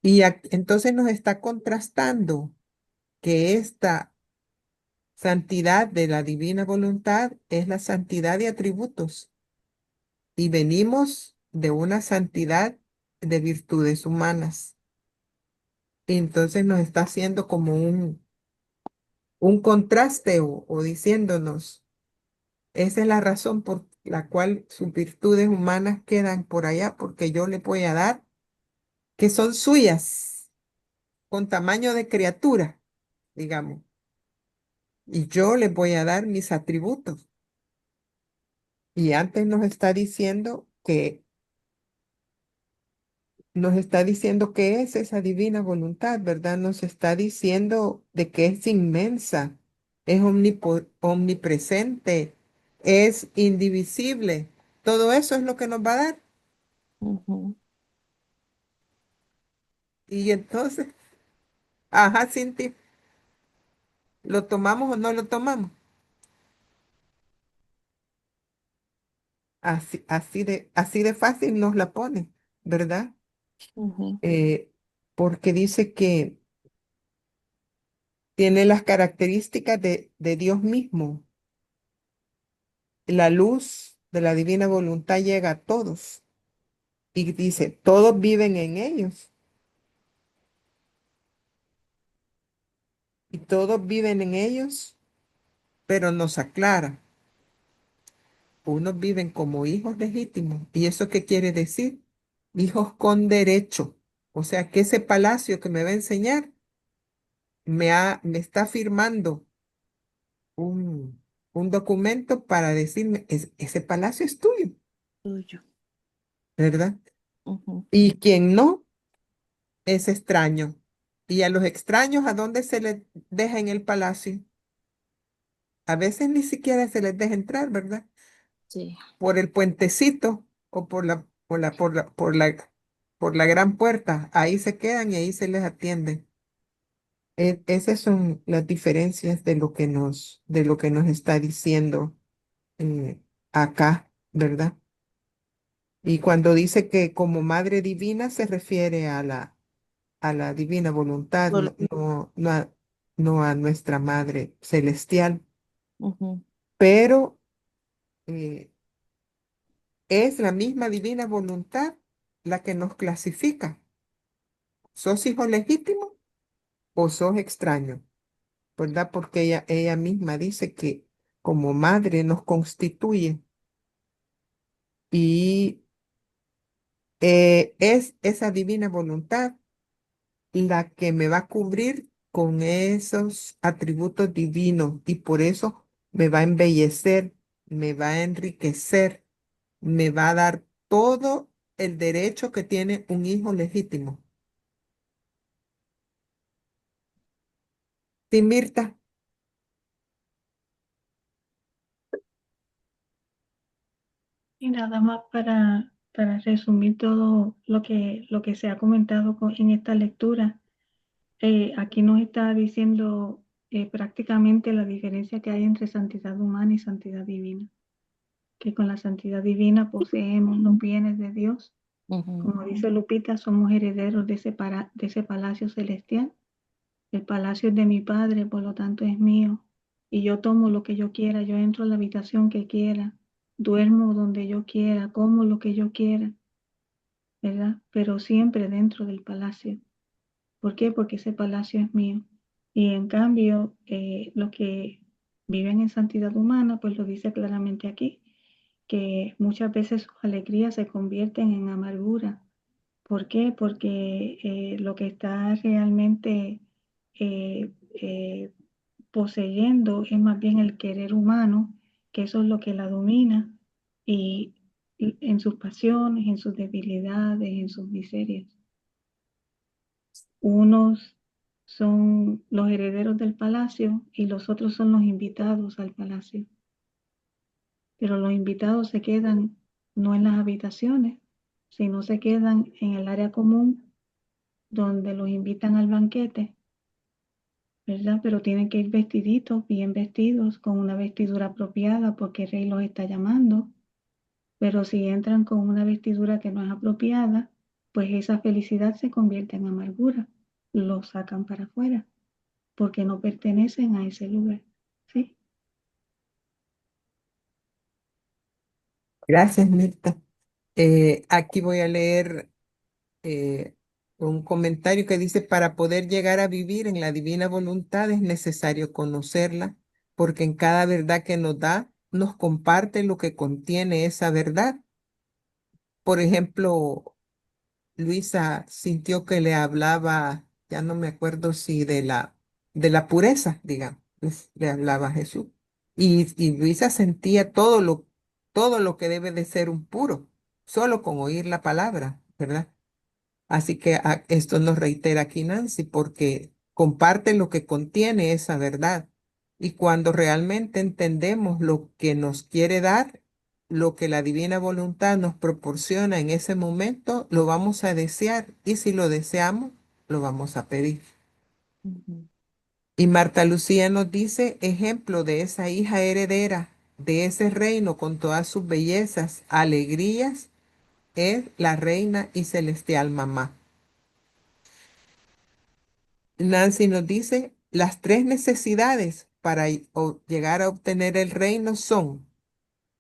Y entonces nos está contrastando que esta santidad de la divina voluntad es la santidad de atributos y venimos de una santidad de virtudes humanas. Y entonces nos está haciendo como un contraste o diciéndonos, esa es la razón por la cual sus virtudes humanas quedan por allá, porque yo le voy a dar, que son suyas, con tamaño de criatura, digamos, y yo les voy a dar mis atributos. Y antes nos está diciendo que es esa divina voluntad, ¿verdad? Nos está diciendo de que es inmensa, es omnipresente, es indivisible. Todo eso es lo que nos va a dar. ujú, Y entonces, ajá, Cinti, ¿lo tomamos o no lo tomamos? Así de fácil nos la pone, ¿verdad? ujú. Eh, Porque dice que tiene las características de Dios mismo. La luz de la divina voluntad llega a todos y dice, todos viven en ellos y todos viven en ellos, pero nos aclara, unos viven como hijos legítimos. ¿Y eso qué quiere decir? Hijos con derecho. O sea, que ese palacio que me va a enseñar me está firmando un, un documento para decirme, ese palacio es tuyo, Tuyo. ¿verdad? Ujú, Y quien no, es extraño. Y a los extraños, ¿a dónde se les deja en el palacio? A veces ni siquiera se les deja entrar, ¿verdad? sí. Por el puentecito o por la gran puerta. Ahí se quedan y ahí se les atiende. Esas son las diferencias de lo que nos está diciendo acá, ¿verdad? Y cuando dice que como Madre Divina se refiere a la divina voluntad, Vol- no a nuestra Madre Celestial. ujú, Pero eh, es la misma divina voluntad la que nos clasifica. ¿Sos hijo legítimo o sos extraño? ¿Verdad? Porque ella misma dice que como madre nos constituye y es esa divina voluntad la que me va a cubrir con esos atributos divinos y por eso me va a embellecer, me va a enriquecer, me va a dar todo el derecho que tiene un hijo legítimo. Sí, Mirta. Y nada más para resumir todo lo que se ha comentado en esta lectura. Aquí nos está diciendo prácticamente la diferencia que hay entre santidad humana y santidad divina. Que con la santidad divina poseemos los bienes de Dios. Como dice Lupita, somos herederos de ese palacio celestial. El palacio es de mi Padre, por lo tanto es mío. Y yo tomo lo que yo quiera, yo entro a la habitación que quiera, duermo donde yo quiera, como lo que yo quiera, ¿verdad? Pero siempre dentro del palacio. ¿Por qué? Porque ese palacio es mío. Y en cambio, los que viven en santidad humana, pues lo dice claramente aquí, que muchas veces sus alegrías se convierten en amargura. ¿Por qué? Porque lo que está realmente eh, eh, poseyendo es más bien el querer humano, que eso es lo que la domina, y en sus pasiones, en sus debilidades, en sus miserias. Unos son los herederos del palacio y los otros son los invitados al palacio. Pero los invitados se quedan no en las habitaciones, sino se quedan en el área común donde los invitan al banquete, ¿verdad? Pero tienen que ir vestiditos, bien vestidos, con una vestidura apropiada porque el rey los está llamando. Pero si entran con una vestidura que no es apropiada, pues esa felicidad se convierte en amargura. Los sacan para afuera porque no pertenecen a ese lugar, ¿sí? Gracias, Mirta. Aquí voy a leer eh, un comentario que dice, para poder llegar a vivir en la divina voluntad es necesario conocerla, porque en cada verdad que nos da, nos comparte lo que contiene esa verdad. Por ejemplo, Luisa sintió que le hablaba, ya no me acuerdo si de la pureza, digamos, le hablaba a Jesús. Y Luisa sentía todo lo que debe de ser un puro, solo con oír la palabra, ¿verdad? Así que esto nos reitera aquí Nancy, porque comparte lo que contiene esa verdad. Y cuando realmente entendemos lo que nos quiere dar, lo que la divina voluntad nos proporciona en ese momento, lo vamos a desear. Y si lo deseamos, lo vamos a pedir. Y Marta Lucía nos dice, ejemplo de esa hija heredera de ese reino con todas sus bellezas, alegrías, es la reina y celestial mamá. Nancy nos dice, las tres necesidades para llegar a obtener el reino son,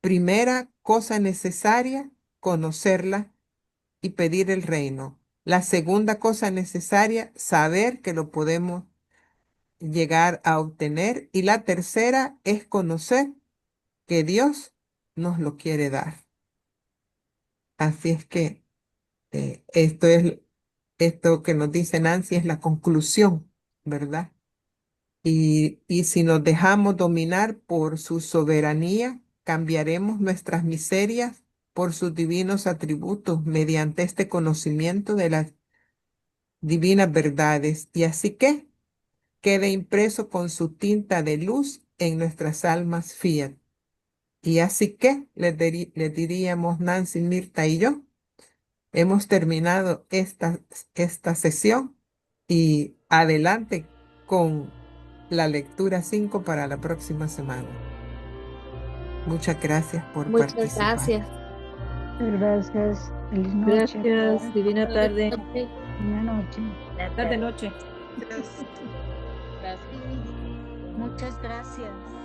primera cosa necesaria, conocerla y pedir el reino. La segunda cosa necesaria, saber que lo podemos llegar a obtener. Y la tercera es conocer que Dios nos lo quiere dar. Así es que esto que nos dice Nancy es la conclusión, ¿verdad? Y si nos dejamos dominar por su soberanía, cambiaremos nuestras miserias por sus divinos atributos mediante este conocimiento de las divinas verdades. Y así que quede impreso con su tinta de luz en nuestras almas fiat. Y así que le diríamos Nancy, Mirta y yo, hemos terminado esta sesión y adelante con la lectura 5 para la próxima semana. Muchas gracias por Muchas participar. gracias. Gracias. Feliz noche. Gracias, divina tarde. Buenas noches. Tarde noche. Gracias. Muchas gracias.